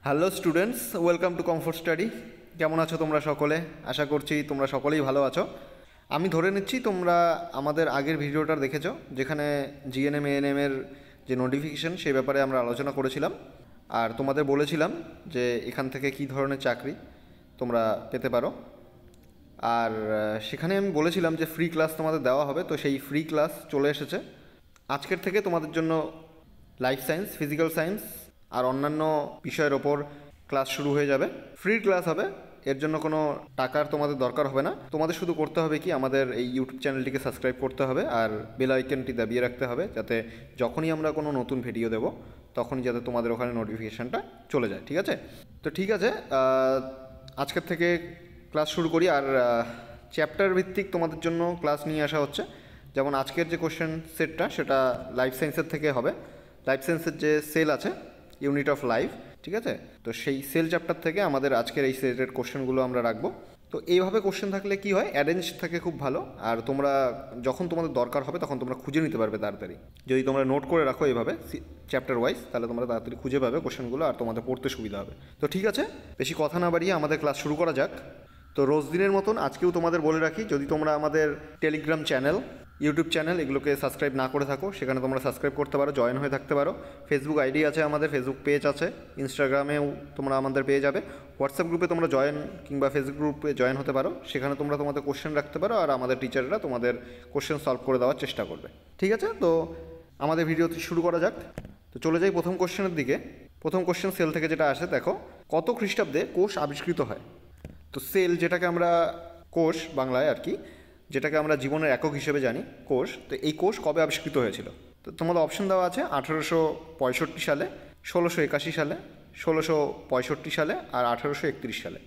Hello students, welcome to comfort study. কেমন আছো তোমরা সকলে? আশা করছি তোমরা সকলেই ভালো আছো। আমি ধরে নিচ্ছি তোমরা আমাদের আগের ভিডিওটা দেখেছো, যেখানে জিএনএম এএনএম এর যে নোটিফিকেশন সেই ব্যাপারে আমরা আলোচনা করেছিলাম। আর তোমাদের বলেছিলাম যে এখান থেকে কী ধরনের চাকরি তোমরা পেতে পারো। আর সেখানে আমি বলেছিলাম যে ফ্রি ক্লাস তোমাদের দেওয়া হবে, তো সেই ফ্রি ক্লাস চলে এসেছে। আজকের থেকে তোমাদের জন্য লাইফ সায়েন্স, ফিজিক্যাল সায়েন্স আর অন্যান্য বিষয়ের ওপর ক্লাস শুরু হয়ে যাবে। ফ্রি ক্লাস হবে, এর জন্য কোনো টাকার তোমাদের দরকার হবে না। তোমাদের শুধু করতে হবে কি, আমাদের এই ইউটিউব চ্যানেলটিকে সাবস্ক্রাইব করতে হবে আর বেল আইকনটি দাবিয়ে রাখতে হবে, যাতে যখনই আমরা কোনো নতুন ভিডিও দেবো তখনই যাতে তোমাদের ওখানে নোটিফিকেশানটা চলে যায়। ঠিক আছে? তো ঠিক আছে, আজকের থেকে ক্লাস শুরু করি। আর চ্যাপ্টার ভিত্তিক তোমাদের জন্য ক্লাস নিয়ে আসা হচ্ছে। যেমন আজকের যে কোশ্চেন সেটটা সেটা লাইফ সায়েন্সের থেকে হবে। লাইফ সায়েন্সের যে সেল আছে, ইউনিট অফ লাইফ, ঠিক আছে, তো সেই সেল চ্যাপ্টার থেকে আমাদের আজকের এই সেটের কোশ্চেনগুলো আমরা রাখবো। তো এইভাবে কোশ্চেন থাকলে কি হয়, অ্যারেঞ্জ থাকে খুব ভালো, আর তোমরা যখন তোমাদের দরকার হবে তখন তোমরা খুঁজে নিতে পারবে তাড়াতাড়ি। যদি তোমরা নোট করে রাখো এইভাবে চ্যাপ্টার ওয়াইজ, তাহলে তোমরা তাড়াতাড়ি খুঁজে পাবে কোশ্চেনগুলো আর তোমাদের পড়তে সুবিধা হবে। তো ঠিক আছে, বেশি কথা না বাড়িয়ে আমাদের ক্লাস শুরু করা যাক। তো রোজ দিনের মতন আজকেও তোমাদের বলে রাখি, যদি তোমরা আমাদের টেলিগ্রাম চ্যানেল, ইউটিউব চ্যানেল এগুলোকে সাবস্ক্রাইব না করে থাকো, সেখানে তোমরা সাবস্ক্রাইব করতে পারো, জয়েন হয়ে থাকতে পারো। ফেসবুক আইডি আছে আমাদের, ফেসবুক পেজ আছে, ইনস্টাগ্রামেও তোমরা আমাদের পেয়ে যাবে। হোয়াটসঅ্যাপ গ্রুপে তোমরা জয়েন কিংবা ফেসবুক গ্রুপে জয়েন হতে পারো, সেখানে তোমরা তোমাদের কোশ্চেন রাখতে পারো আর আমাদের টিচাররা তোমাদের কোশ্চেন সলভ করে দেওয়ার চেষ্টা করবে। ঠিক আছে, তো আমাদের ভিডিওটি শুরু করা যাক। তো চলে যাই প্রথম কোশ্চেনের দিকে। প্রথম কোশ্চেন সেল থেকে যেটা আসে, দেখো, কত খ্রিস্টাব্দে কোষ আবিষ্কৃত হয়? তো সেল, যেটাকে আমরা কোষ বাংলায় আর কি, যেটাকে আমরা জীবনের একক হিসেবে জানি, কোষ, তো এই কোষ কবে আবিষ্কৃত হয়েছিল? তো তোমাদের অপশন দেওয়া আছে 1865 সালে, 1681 সালে, 1665 সালে আর 1831 সালে।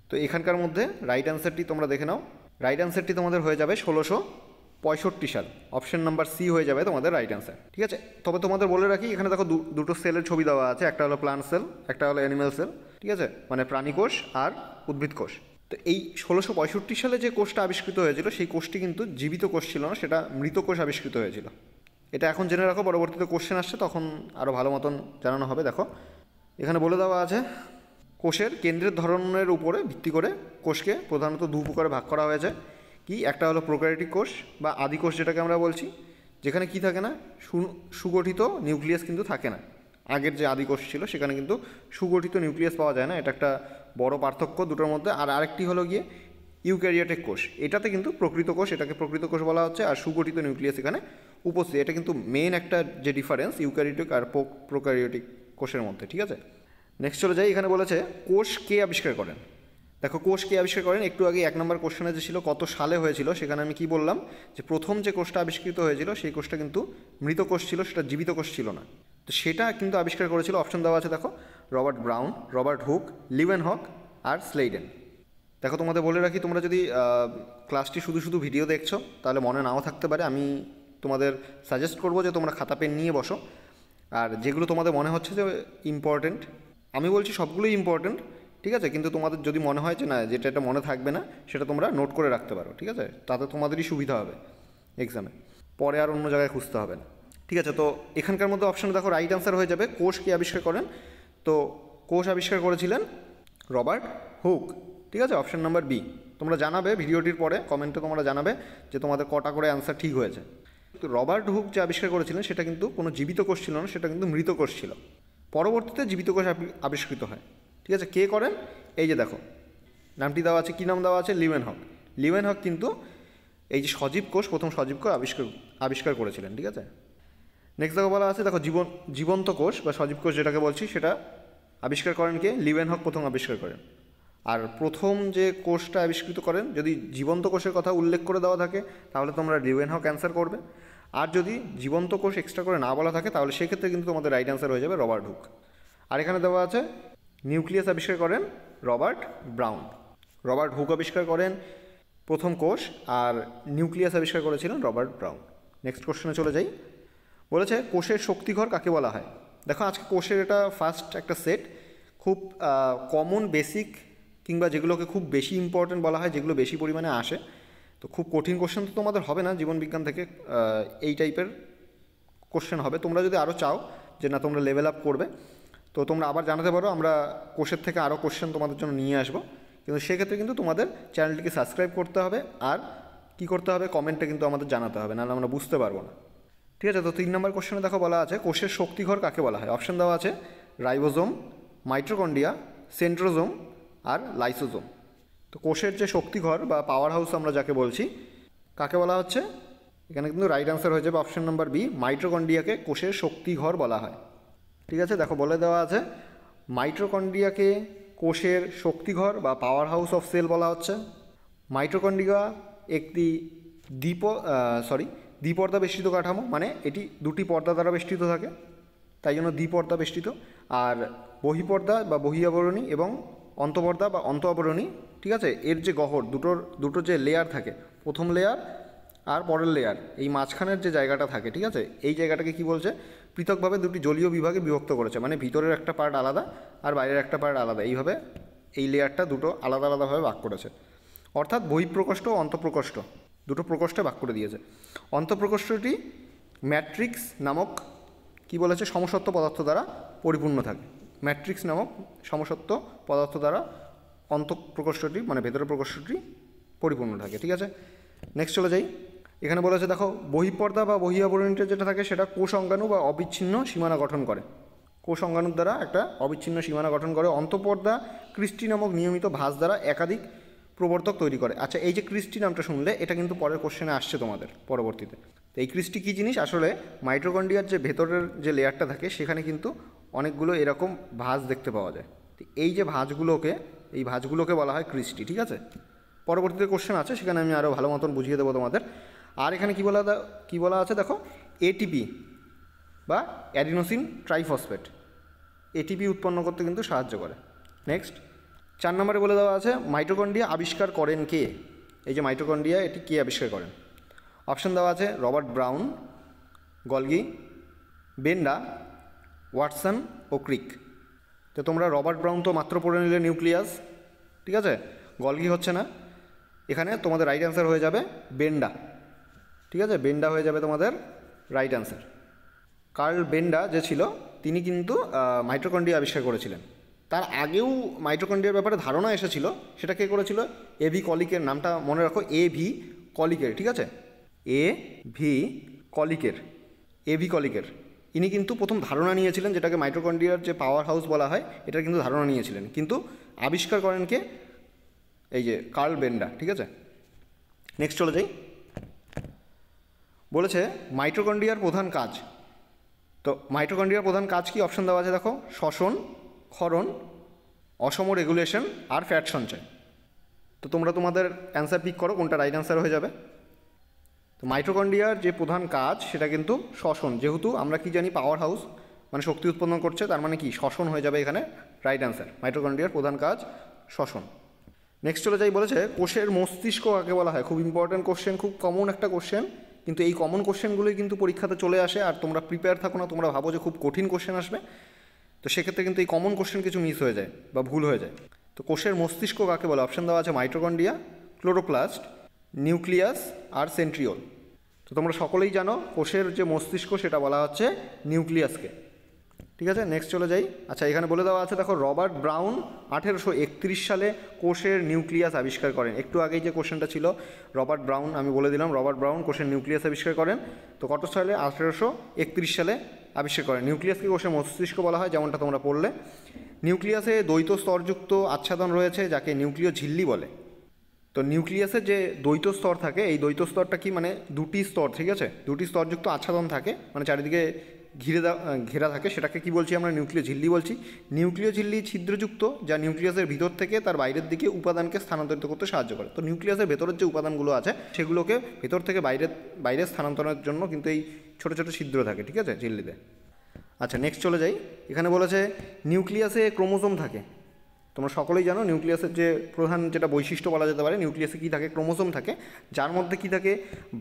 তো এখানকার মধ্যে রাইট অ্যান্সারটি তোমরা দেখে নাও। রাইট অ্যান্সারটি তোমাদের হয়ে যাবে 1665 সাল। অপশন নাম্বার সি হয়ে যাবে তোমাদের রাইট অ্যান্সার। ঠিক আছে, তবে তোমাদের বলে রাখি, এখানে দেখো দুটো সেলের ছবি দেওয়া আছে, একটা হলো প্লান্ট সেল, একটা হলো অ্যানিম্যাল সেল। ঠিক আছে, মানে প্রাণী কোষ আর উদ্ভিদ কোষ। তো এই 1665 সালে যে কোষটা আবিষ্কৃত হয়েছিল, সেই কোষটি কিন্তু জীবিত কোষ ছিল না, সেটা মৃত কোষ আবিষ্কৃত হয়েছিল। এটা এখন জেনে রাখো, পরবর্তীতে কোশ্চেন আসছে তখন আরও ভালো মতন জানানো হবে। দেখো, এখানে বলে দেওয়া আছে, কোষের কেন্দ্রের ধরনের উপরে ভিত্তি করে কোষকে প্রধানত দু প্রকারে ভাগ করা হয়েছে। কি, একটা হলো প্রোক্যারিওটিক কোষ বা আদি কোষ যেটাকে আমরা বলছি, যেখানে কি থাকে না, সুগঠিত নিউক্লিয়াস কিন্তু থাকে না। আগের যে আদি কোষ ছিল সেখানে কিন্তু সুগঠিত নিউক্লিয়াস পাওয়া যায় না, এটা একটা বড় পার্থক্য দুটোর মধ্যে। আর আরেকটি হলো গিয়ে ইউক্যারিওটিক কোষ, এটাতে কিন্তু প্রকৃত কোষ, এটাকে প্রকৃত কোষ বলা হচ্ছে, আর সুগঠিত নিউক্লিয়াস এখানে উপস্থিত। এটা কিন্তু মেন একটা যে ডিফারেন্স ইউক্যারিওটিক আর প্রোক্যারিওটিক কোষের মধ্যে। ঠিক আছে, নেক্সট চলে যাই। এখানে বলেছে কোষ কে আবিষ্কার করেন? দেখো, কোষ কে আবিষ্কার করেন, একটু আগে 1 নম্বর কোশ্চেনে যে ছিল কত সালে হয়েছিল, সেখানে আমি কি বললাম, যে প্রথম যে কোষটা আবিষ্কৃত হয়েছিল সেই কোষটা কিন্তু মৃত কোষ ছিল, সেটা জীবিত কোষ ছিল না। তো সেটা কিন্তু আবিষ্কার করেছিল, অপশন দেওয়া আছে দেখো, Robert Brown, Robert Hooke, Leeuwenhoek আর স্লেইডেন। দেখো, তোমাদের বলে রাখি, তোমরা যদি ক্লাসটি শুধু শুধু ভিডিও দেখছো তাহলে মনে নাও থাকতে পারে। আমি তোমাদের সাজেস্ট করবো যে তোমরা খাতা পেন নিয়ে বসো, আর যেগুলো তোমাদের মনে হচ্ছে যে ইম্পর্টেন্ট, আমি বলছি সবগুলোই ইম্পর্টেন্ট, ঠিক আছে, কিন্তু তোমাদের যদি মনে হয় যে না, যেটা এটা মনে থাকবে না, সেটা তোমরা নোট করে রাখতে পারো। ঠিক আছে, তাতে তোমাদেরই সুবিধা হবে এক্সামে, পরে আর অন্য জায়গায় খুঁজতে হবে না। ঠিক আছে, তো এখানকার মধ্যে অপশানে দেখো রাইট অ্যান্সার হয়ে যাবে কোষ কে আবিষ্কার করেন। তো কোষ আবিষ্কার করেছিলেন রবার্ট হুক। ঠিক আছে, অপশান নাম্বার বি। তোমরা জানাবে ভিডিওটির পরে কমেন্টে, তোমরা জানাবে যে তোমাদের কটা করে অ্যান্সার ঠিক হয়েছে। তো রবার্ট হুক যে আবিষ্কার করেছিলেন সেটা কিন্তু কোনো জীবিত কোষ ছিল না, সেটা কিন্তু মৃত কোষ ছিল। পরবর্তীতে জীবিত কোষ আবিষ্কৃত হয়। ঠিক আছে, কে করেন? এই যে দেখো, নামটি দেওয়া আছে, কী নাম দেওয়া আছে, লিউয়েনহক। লিউয়েনহক কিন্তু এই যে সজীব কোষ, প্রথম সজীব কোষ আবিষ্কার করেছিলেন। ঠিক আছে, নেক্সট দেখো বলা আছে, দেখো, জীবন্ত কোষ বা সজীব কোষ যেটাকে বলছি, সেটা আবিষ্কার করেন কে? লিউয়েনহক প্রথম আবিষ্কার করেন। আর প্রথম যে কোষটা আবিষ্কৃত করেন, যদি জীবন্ত কোষের কথা উল্লেখ করে দেওয়া থাকে তাহলে তোমরা লিউয়েনহক অ্যান্সার করবে, আর যদি জীবন্ত কোষ এক্সট্রা করে না বলা থাকে তাহলে সেক্ষেত্রে কিন্তু তোমাদের রাইট অ্যান্সার হয়ে যাবে রবার্ট হুক। আর এখানে দেওয়া আছে নিউক্লিয়াস আবিষ্কার করেন রবার্ট ব্রাউন। রবার্ট হুক আবিষ্কার করেন প্রথম কোষ, আর নিউক্লিয়াস আবিষ্কার করেছিলেন রবার্ট ব্রাউন। নেক্সট কোশ্চেনে চলে যাই। বলেছে কোষের শক্তিঘর কাকে বলা হয়? দেখো, আজকে কোষের এটা ফার্স্ট একটা সেট, খুব কমন বেসিক, কিংবা যেগুলোকে খুব বেশি ইম্পর্টেন্ট বলা হয়, যেগুলো বেশি পরিমাণে আসে। তো খুব কঠিন কোশ্চেন তো তোমাদের হবে না জীবন বিজ্ঞান থেকে, এই টাইপের কোশ্চেন হবে। তোমরা যদি আরও চাও যে না তোমরা লেভেল আপ করবে, তো তোমরা আবার জানাতে পারো, আমরা কোষের থেকে আরও কোশ্চেন তোমাদের জন্য নিয়ে আসবো, কিন্তু সেক্ষেত্রে কিন্তু তোমাদের চ্যানেলটিকে সাবস্ক্রাইব করতে হবে আর কী করতে হবে, কমেন্টে কিন্তু আমাদের জানাতে হবে, নাহলে আমরা বুঝতে পারবো না। ঠিক আছে, তো 3 নম্বর কোশ্চেনে দেখো বলা আছে কোষের শক্তিঘর কাকে বলা হয়। অপশন দেওয়া আছে রাইবোজোম, মাইটোকন্ড্রিয়া, সেন্ট্রোজোম আর লাইসোজোম। তো কোষের যে শক্তিঘর বা পাওয়ার হাউস আমরা যাকে বলছি, কাকে বলা হচ্ছে, এখানে কিন্তু রাইট অ্যান্সার হয়ে যাবে অপশন নাম্বার বি, মাইটোকন্ড্রিয়াকে কোষের শক্তিঘর বলা হয়। ঠিক আছে, দেখো বলে দেওয়া আছে মাইটোকন্ড্রিয়াকে কোষের শক্তিঘর বা পাওয়ার হাউস অফ সেল বলা হচ্ছে। মাইটোকন্ড্রিয়া একটি দ্বিপর্দা বেষ্টিত কাঠামো, মানে এটি দুটি পর্দা দ্বারা বেষ্টিত থাকে, তাই জন্য দ্বিপর্দা বেষ্টিত। আর বহিপর্দা বা বহিয়াবরণী এবং অন্তঃপর্দা বা অন্ত আবরণী, ঠিক আছে, এর যে গহ্বর দুটো যে লেয়ার থাকে, প্রথম লেয়ার আর পরের লেয়ার, এই মাঝখানের যে জায়গাটা থাকে, ঠিক আছে, এই জায়গাটাকে কি বলছে, পৃথকভাবে দুটি জলীয় বিভাগে বিভক্ত করেছে, মানে ভিতরের একটা পার্ট আলাদা আর বাইরের একটা পার্ট আলাদা, এইভাবে এই লেয়ারটা দুটো আলাদা আলাদাভাবে ভাগ করেছে। অর্থাৎ বহিঃপ্রকোষ্ঠ ও অন্তঃপ্রকোষ্ঠ দুটো প্রকোষ্ঠে ভাগ করে দিয়েছে। অন্তঃপ্রকোষ্ঠটি ম্যাট্রিক্স নামক কি বলেছে সমসত্ব পদার্থ দ্বারা পরিপূর্ণ থাকে। ম্যাট্রিক্স নামক সমসত্ব পদার্থ দ্বারা অন্তঃপ্রকোষ্ঠটি মানে ভেতরের প্রকোষ্ঠটি পরিপূর্ণ থাকে। ঠিক আছে, নেক্সট চলে যাই। এখানে বলেছে দেখো বহিঃপর্দা বা বহিঃআবরণীটা যেটা থাকে সেটা কোষ অঙ্গাণু বা অবিচ্ছিন্ন সীমানা গঠন করে। কোষ অঙ্গাণুর দ্বারা একটা অবিচ্ছিন্ন সীমানা গঠন করে। অন্তঃপর্দা ক্রিস্টি নামক নিয়মিত ভাঁজ দ্বারা একাধিক প্রবর্তক তৈরি করে। আচ্ছা, এই যে ক্রিস্টি নামটা শুনলে এটা কিন্তু পরের কোশ্চেনে আসছে তোমাদের পরবর্তীতে। তো এই ক্রিস্টি কী জিনিস, আসলে মাইটোকন্ড্রিয়ার যে ভেতরের যে লেয়ারটা থাকে সেখানে কিন্তু অনেকগুলো এরকম ভাঁজ দেখতে পাওয়া যায়। তো এই যে ভাঁজগুলোকে বলা হয় ক্রিস্টি। ঠিক আছে, পরবর্তীতে কোশ্চেন আছে, সেখানে আমি আরও ভালো মতন বুঝিয়ে দেবো তোমাদের। আর এখানে কী বলা আছে দেখো, এটিপি বা অ্যাডিনোসিন ট্রাইফসফেট, এটিপি উৎপন্ন করতে কিন্তু সাহায্য করে। নেক্সট 4 নম্বরে বলে দেওয়া আছে মাইটোকন্ড্রিয়া আবিষ্কার করেন কে। এই যে মাইটোকন্ড্রিয়া, এটি কে আবিষ্কার করেন। অপশন দেওয়া আছে রবার্ট ব্রাউন, গলগি, বেন্ডা, ওয়াটসন ও ক্রিক। তো তোমরা রবার্ট ব্রাউন তো মাত্র পড়ে নিলে নিউক্লিয়াস, ঠিক আছে, গলগি হচ্ছে না, এখানে তোমাদের রাইট অ্যান্সার হয়ে যাবে বেন্ডা। ঠিক আছে, বেন্ডা হয়ে যাবে তোমাদের রাইট অ্যান্সার। কার্ল বেন্ডা যে ছিল তিনি কিন্তু মাইটোকন্ড্রিয়া আবিষ্কার করেছিলেন। তার আগেও মাইটোকন্ড্রিয়ার ব্যাপারে ধারণা এসেছিল, সেটা কে করেছিল, এভি কলিকের। নামটা মনে রাখো, এভি কলিকের। ঠিক আছে, এভি কলিকের ইনি কিন্তু প্রথম ধারণা নিয়েছিলেন, যেটাকে মাইটোকন্ড্রিয়ার যে পাওয়ার হাউস বলা হয় এটার কিন্তু ধারণা নিয়েছিলেন, কিন্তু আবিষ্কার করেন কে, এই যে কার্ল বেন্ডা। ঠিক আছে, নেক্সট চলে যাই। বলেছে মাইটোকন্ড্রিয়ার প্রধান কাজ। তো মাইটোকন্ড্রিয়ার প্রধান কাজ কি, অপশন দেওয়া আছে দেখো, শ্বসন, ক্ষরণ, অসম রেগুলেশন আর ফ্যাট সঞ্চয়। তো তোমরা তোমাদের অ্যান্সার পিক করো, কোনটা রাইট অ্যান্সার হয়ে যাবে। তো মাইটোকন্ড্রিয়ার যে প্রধান কাজ সেটা কিন্তু শ্বসন, যেহেতু আমরা কি জানি পাওয়ার হাউস মানে শক্তি উৎপন্ন করছে, তার মানে কি শ্বসন হয়ে যাবে এখানে রাইট অ্যান্সার। মাইটোকন্ড্রিয়ার প্রধান কাজ শ্বসন। নেক্সট চলে যাই। বলেছে কোষের মস্তিষ্ক কাকে বলা হয়। খুব ইম্পর্ট্যান্ট কোশ্চেন, খুব কমন একটা কোশ্চেন, কিন্তু এই কমন কোশ্চেনগুলোই কিন্তু পরীক্ষাতে চলে আসে, আর তোমরা প্রিপেয়ার থাকো না, তোমরা ভাবো যে খুব কঠিন কোশ্চেন আসবে, তো সেক্ষেত্রে কিন্তু এই কমন কোশ্চেন কিছু মিস হয়ে যায় বা ভুল হয়ে যায়। তো কোষের মস্তিষ্ক কাকে বলে, অপশন দেওয়া আছে মাইটোকন্ড্রিয়া, ক্লোরোপ্লাস্ট, নিউক্লিয়াস আর সেন্ট্রিওল। তো তোমরা সকলেই জানো কোষের যে মস্তিষ্ক সেটা বলা হচ্ছে নিউক্লিয়াসকে। ঠিক আছে, নেক্সট চলে যাই। আচ্ছা, এখানে বলে দেওয়া আছে দেখো রবার্ট ব্রাউন 1831 সালে কোষের নিউক্লিয়াস আবিষ্কার করেন। একটু আগেই যে কোশ্চেনটা ছিল রবার্ট ব্রাউন, আমি বলে দিলাম রবার্ট ব্রাউন কোষের নিউক্লিয়াস আবিষ্কার করেন। তো কত সালে, 1831 সালে আবিষ্কার করেন। নিউক্লিয়াসকে কোষের মস্তিষ্ক বলা হয়, যেমনটা তোমরা পড়লে। নিউক্লিয়াসে দ্বৈত স্তরযুক্ত আচ্ছাদন রয়েছে, যাকে নিউক্লিয় ঝিল্লি বলে। তো নিউক্লিয়াসের যে দ্বৈত স্তর থাকে, এই দ্বৈত স্তরটা কি, মানে দুটি স্তর, ঠিক আছে, দুটি স্তরযুক্ত আচ্ছাদন থাকে, মানে চারিদিকে ঘেরা থাকে, সেটাকে কি বলছি আমরা, নিউক্লিয় ঝিল্লি বলছি। নিউক্লিয় ঝিল্লি ছিদ্রযুক্ত, যা নিউক্লিয়াসের ভিতর থেকে তার বাইরের দিকে উপাদানকে স্থানান্তরিত করতে সাহায্য করে। তো নিউক্লিয়াসের ভেতরের যে উপাদানগুলো আছে সেগুলোকে ভেতর থেকে বাইরে স্থানান্তরের জন্য কিন্তু এই ছোটো ছোটো ছিদ্র থাকে, ঠিক আছে, ঝিল্লিতে। আচ্ছা, নেক্সট চলে যাই। এখানে বলেছে নিউক্লিয়াসে ক্রোমোজোম থাকে। তোমরা সকলেই জানো নিউক্লিয়াসের যে প্রধান যেটা বৈশিষ্ট্য বলা যেতে পারে, নিউক্লিয়াসে কী থাকে, ক্রোমোজোম থাকে, যার মধ্যে কী থাকে,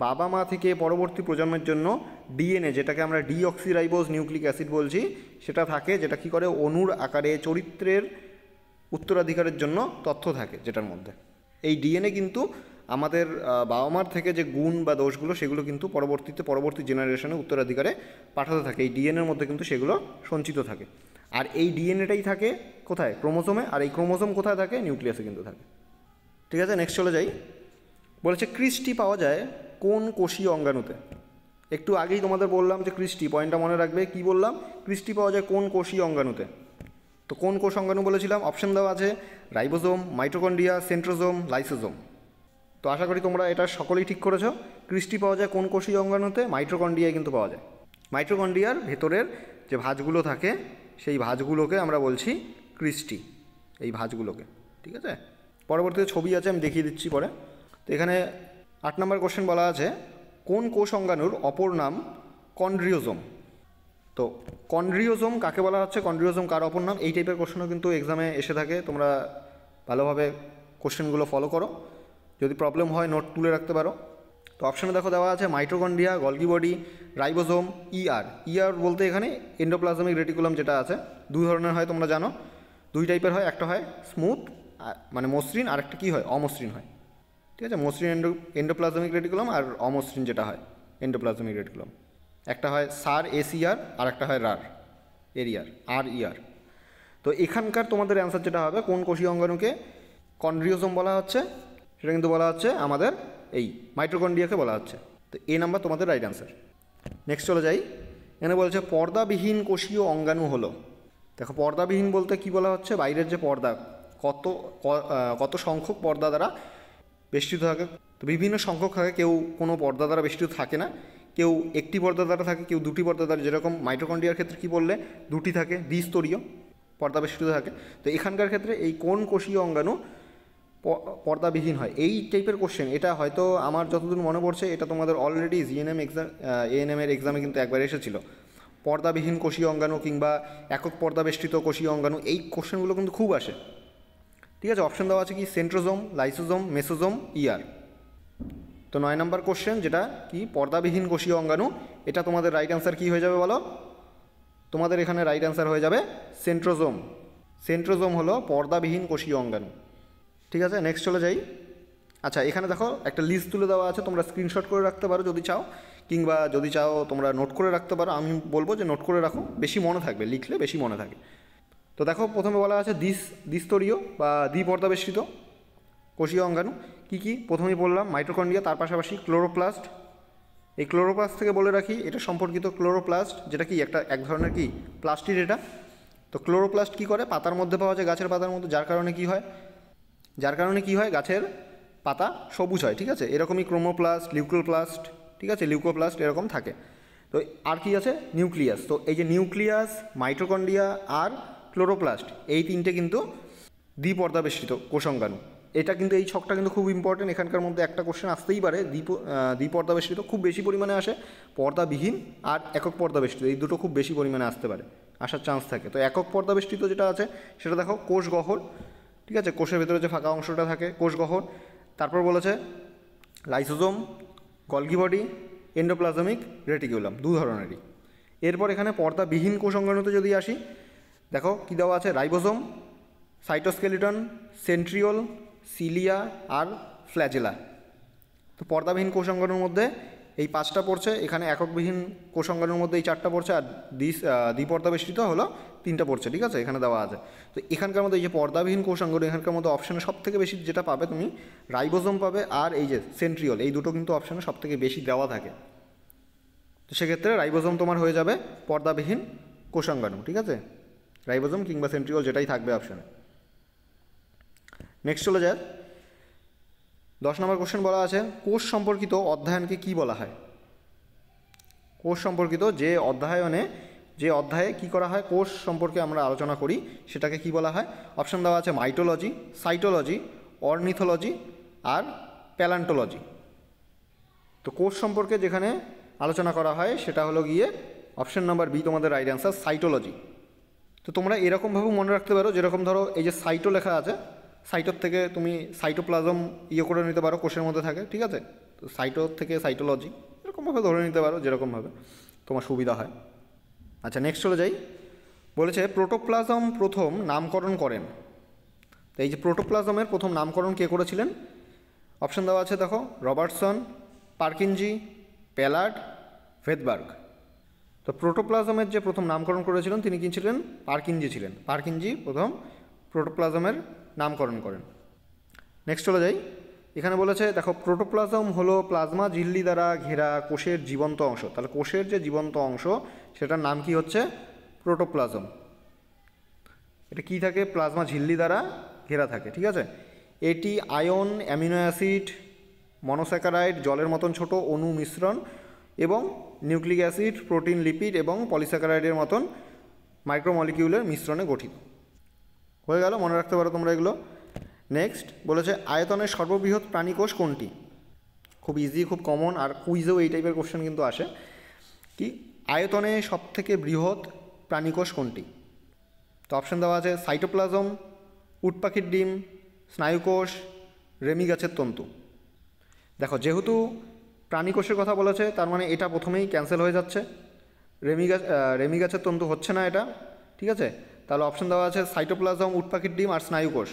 বাবা মা থেকে পরবর্তী প্রজন্মের জন্য ডিএনএ, যেটাকে আমরা ডিঅক্সিরাইবোজ নিউক্লিক অ্যাসিড বলছি, সেটা থাকে, যেটা কী করে অণুর আকারে চরিত্রের উত্তরাধিকারের জন্য তথ্য থাকে, যেটার মধ্যে এই ডিএনএ কিন্তু আমাদের বাবা মার থেকে যে গুণ বা দোষগুলো সেগুলো কিন্তু পরবর্তী জেনারেশনে উত্তরাধিকারে পাঠাতে থাকে। এই ডিএনএর মধ্যে কিন্তু সেগুলো সঞ্চিত থাকে। আর এই ডিএনএটাই থাকে কোথায়? ক্রোমোজোমে। আর এই ক্রোমোজোম কোথায় থাকে? নিউক্লিয়াসে কিন্তু থাকে। ঠিক আছে, নেক্সট চলে যাই। বলেছে ক্রিস্টি পাওয়া যায় কোন কোষীয় অঙ্গাণুতে? একটু আগেই তোমাদের বললাম যে ক্রিস্টি, পয়েন্টটা মনে রাখবে। কি বললাম? ক্রিস্টি পাওয়া যায় কোন কোষীয় অঙ্গাণুতে। তো কোন কোষ অঙ্গাণু বলেছিলাম? অপশন দেওয়া আছে রাইবোজোম, মাইটোকন্ড্রিয়া, সেন্ট্রোজোম, লাইসোজোম। তো আশা করি তোমরা এটা সকলেই ঠিক করেছো। ক্রিস্টি পাওয়া যায় কোন কোষীয় অঙ্গাণুতে? মাইটোকন্ড্রিয়ায় কিন্তু পাওয়া যায়। মাইটোকন্ড্রিয়ার ভেতরের যে ভাঁজগুলো থাকে সেই ভাঁজগুলোকে আমরা বলছি ক্রিস্টি, এই ভাঁজগুলোকে। ঠিক আছে, পরবর্তীতে ছবি আছে, আমি দেখিয়ে দিচ্ছি পরে। তো এখানে 8 নম্বর কোশ্চেন বলা আছে কোন কোষ অঙ্গাণুর অপর নাম কন্ড্রিওজোম। তো কন্ড্রিওজোম কাকে বলা হচ্ছে? কন্ড্রিওজোম কার অপর নাম? এই টাইপের কোশ্চেনও কিন্তু এক্সামে এসে থাকে। তোমরা ভালোভাবে কোশ্চেনগুলো ফলো করো, যদি প্রবলেম হয় নোট তুলে রাখতে পারো। তো অপশানে দেখো দেওয়া আছে mitochondria, Golgi body, ribosome, ER. ER বলতে এখানে এন্ডোপ্লাজমিক রেটিকুলাম যেটা আছে, দুই ধরনের হয় তোমরা জানো, দুই টাইপের হয়। একটা হয় স্মুথ মানে মসৃণ, আর একটা কী হয়? অমসৃণ হয়। ঠিক আছে, মসৃণ এন্ডোপ্লাজমিক রেটিকুলাম, আর অমসৃণ যেটা হয় এন্ডোপ্লাজমিক রেটিকুলাম। একটা হয় সার এসিআর, আর একটা হয় রার এরিয়ার আর ইআর। তো এখানকার তোমাদের অ্যান্সার যেটা হবে কোন কোষীয় অঙ্গাণুকে কন্ড্রিওজোম বলা হচ্ছে, সেটা কিন্তু বলা হচ্ছে আমাদের এই মাইটোকন্ড্রিয়াকে বলা হচ্ছে। তো এ নাম্বার তোমাদের রাইট অ্যান্সার। নেক্সট চলে যাই। এখানে বলছে পর্দাবিহীন কোষীয় অঙ্গাণু হলো। দেখো পর্দাবিহীন বলতে কি বলা হচ্ছে? বাইরের যে পর্দা, কত সংখ্যক পর্দা দ্বারা বেষ্টিত থাকে। তো বিভিন্ন সংখ্যক থাকে, কেউ কোনো পর্দা দ্বারা বেষ্টিত থাকে না, কেউ একটি পর্দা দ্বারা থাকে, কেউ দুটি পর্দা দ্বারা। যেরকম মাইটোকন্ড্রিয়ার ক্ষেত্রে কি বললে? দুটি থাকে, দ্বিস্তরীয় পর্দা বেষ্টিত থাকে। তো এখানকার ক্ষেত্রে এই কোন কোষীয় অঙ্গাণু পর্দাবিহীন হয়? এই টাইপের কোশ্চেন, এটা হয়তো আমার যতদূর মনে পড়ছে এটা তোমাদের অলরেডি জিএনএম এক্সাম, এএনএমের এক্সামে কিন্তু একবার এসেছিল। পর্দাবিহীন কোষীয় অঙ্গাণু কিংবা একক পর্দাবেষ্টিত কোষীয় অঙ্গাণু, এই কোশ্চেনগুলো কিন্তু খুব আসে। ঠিক আছে, অপশন দেওয়া আছে কি সেন্ট্রোজোম, লাইসোজোম, মেসোজোম, ইআর। তো 9 নম্বর কোশ্চেন যেটা কি পর্দাবিহীন কোষীয় অঙ্গাণু, এটা তোমাদের রাইট অ্যান্সার কী হয়ে যাবে বলো? তোমাদের এখানে রাইট অ্যান্সার হয়ে যাবে সেন্ট্রোজোম। সেন্ট্রোজোম হলো পর্দাবিহীন কোষীয় অঙ্গাণু। ঠিক আছে, নেক্সট চলে যাই। আচ্ছা, এখানে দেখো একটা লিস্ট তুলে দেওয়া আছে, তোমরা স্ক্রিনশট করে রাখতে পারো যদি চাও, কিংবা যদি চাও তোমরা নোট করে রাখতে পারো। আমি বলবো যে নোট করে রাখো, বেশি মনে থাকবে, লিখলে বেশি মনে থাকে। তো দেখো প্রথমে বলা আছে দ্বিস্তরীয় বা দ্বিপর্দাবেষ্টিত কোষীয় অঙ্গাণু কী কী? প্রথমেই বললাম মাইটোকন্ড্রিয়া, তার পাশাপাশি ক্লোরোপ্লাস্ট। এই ক্লোরোপ্লাস্ট থেকে বলে রাখি এটা সম্পর্কিত ক্লোরোপ্লাস্ট, যেটা কি এক ধরনের কি প্লাস্টিড এটা। তো ক্লোরোপ্লাস্ট কী করে? পাতার মধ্যে পাওয়া যায়, গাছের পাতার মধ্যে, যার কারণে কি হয় গাছের পাতা সবুজ হয়। ঠিক আছে, এরকমই ক্রোমোপ্লাস্ট, লিউকোপ্লাস্ট, ঠিক আছে, লিউকোপ্লাস্ট এরকম থাকে। তো আর কি আছে? নিউক্লিয়াস। তো এই যে নিউক্লিয়াস, মাইটোকন্ড্রিয়া আর ক্লোরোপ্লাস্ট, এই তিনটে কিন্তু দ্বিপর্দাবেষ্টিত কোষাঙ্গাণু। এটা কিন্তু এই ছকটা কিন্তু খুব ইম্পর্টেন্ট। এখানকার মধ্যে একটা কোশ্চেন আসতেই পারে, দ্বিপর্দাবেষ্টিত খুব বেশি পরিমাণে আসে, পর্দাবিহীন আর একক পর্দাবেষ্টিত এই দুটো খুব বেশি পরিমাণে আসতে পারে, আসার চান্স থাকে। তো একক পর্দাবেষ্টিত যেটা আছে সেটা দেখো কোষ গহ্বর। ঠিক আছে, কোষের ভেতরে যে ফাঁকা অংশটা থাকে কোষ গহ্বর। তারপর বলেছে lysosome, Golgi body, endoplasmic reticulum, দু ধরনেরই। এরপর এখানে পর্দাবিহীন কোষ অঙ্গাণুতে যদি আসি, দেখো কী দেওয়া আছে? রাইবোজোম, সাইটোস্কেলিটন, সেন্ট্রিওল, সিলিয়া আর ফ্ল্যাজেলা। তো পর্দাবিহীন কোষ অঙ্গাণুর মধ্যে এই 5টা পড়ছে, এখানে এককবিহীন কোষ অঙ্গাণুর মধ্যে এই 4টা পড়ছে, আর দ্বিপর্দাবেষ্টিত হলো 3টা পড়ছে। ঠিক আছে, এখানে দেওয়া আছে। তো এখানকার মধ্যে এই যে পর্দাবিহীন কোষ অঙ্গাণু, এখানকার মধ্যে অপশানে সবথেকে বেশি যেটা পাবে তুমি রাইবোজোম পাবে, আর এই যে সেন্ট্রিওল, এই দুটো কিন্তু অপশানে সবথেকে বেশি দেওয়া থাকে। তো সেক্ষেত্রে রাইবোজোম তোমার হয়ে যাবে পর্দাবিহীন কোষ অঙ্গাণু। ঠিক আছে, রাইবোজোম কিংবা সেন্ট্রিওল যেটাই থাকবে অপশানে। নেক্সট চলে যায় 10 নম্বর কোশ্চেন বলা আছে কোষ সম্পর্কিত অধ্যয়নকে কি বলা হয়? কোষ সম্পর্কিত যে অধ্যায়ে কি করা হয়, কোষ সম্পর্কে আমরা আলোচনা করি, সেটাকে কি বলা হয়? অপশন দেওয়া আছে মাইটোলজি, সাইটোলজি, অর্নিথোলজি আর প্যালান্টোলজি। তো কোষ সম্পর্কে যেখানে আলোচনা করা হয় সেটা হলো গিয়ে অপশন নাম্বার বি তোমাদের রাইট অ্যান্সার, সাইটোলজি। তো তোমরা এরকমভাবেও মনে রাখতে পারো, যেরকম ধরো এই যে সাইটো লেখা আছে, সাইটোর থেকে তুমি সাইটোপ্লাজম করে নিতে পারো, কোষের মধ্যে থাকে। ঠিক আছে, তো সাইটোর থেকে সাইটোলজি এরকমভাবে ধরে নিতে পারো, যেরকমভাবে তোমার সুবিধা হয়। আচ্ছা, নেক্সট চলে যাই। বলেছে প্রোটোপ্লাজম প্রথম নামকরণ করেন। তো এই যে প্রোটোপ্লাজমের প্রথম নামকরণ কে করেছিলেন? অপশন দেওয়া আছে দেখো, রবার্টসন, পার্কিনজি, প্যালার্ড, ভেদবার্গ। তো তো প্রোটোপ্লাজমের যে প্রথম নামকরণ করেছিলেন তিনি কি ছিলেন? পারকিনজি ছিলেন। পারকিনজি প্রথম প্রোটোপ্লাজমের নামকরণ করেন। নেক্সট চলে যাই। এখানে বলেছে দেখো, প্রোটোপ্লাজম হলো প্লাজমা ঝিল্লি দ্বারা ঘেরা কোষের জীবন্ত অংশ। তাহলে কোষের যে জীবন্ত অংশ সেটার নাম কি হচ্ছে? প্রোটোপ্লাজম। এটা কি থাকে? প্লাজমা ঝিল্লি দ্বারা ঘেরা থাকে, ঠিক আছে। এটি আয়ন, অ্যামিনো অ্যাসিড, মনোস্যাকারাইড, জলের মতন ছোট অণু মিশ্রণ এবং নিউক্লিক অ্যাসিড, প্রোটিন, লিপিড এবং পলিস্যাকারাইডের মতন মাইক্রোমলিকিউলের মিশ্রণে গঠিত। হয়ে গেল, মনে রাখতে পারো তোমরা এগুলো। নেক্সট বলেছে আয়তনের সর্ববৃহৎ প্রাণীকোষ কোনটি? খুব ইজি, খুব কমন, আর কুইজেও এই টাইপের কোশ্চেন কিন্তু আসে। কি আয়তনে সবথেকে বৃহৎ প্রাণীকোষ কোনটি? তো অপশান দেওয়া আছে সাইটোপ্লাজম, উট পাখির ডিম, স্নায়ুকোষ, রেমি গাছের তন্তু। দেখো, যেহেতু প্রাণীকোষের কথা বলেছে তার মানে এটা প্রথমেই ক্যান্সেল হয়ে যাচ্ছে। রেমি গাছের তন্তু হচ্ছে না এটা, ঠিক আছে। তাহলে অপশান দেওয়া আছে সাইটোপ্লাজম, উট পাখির ডিম আর স্নায়ুকোষ।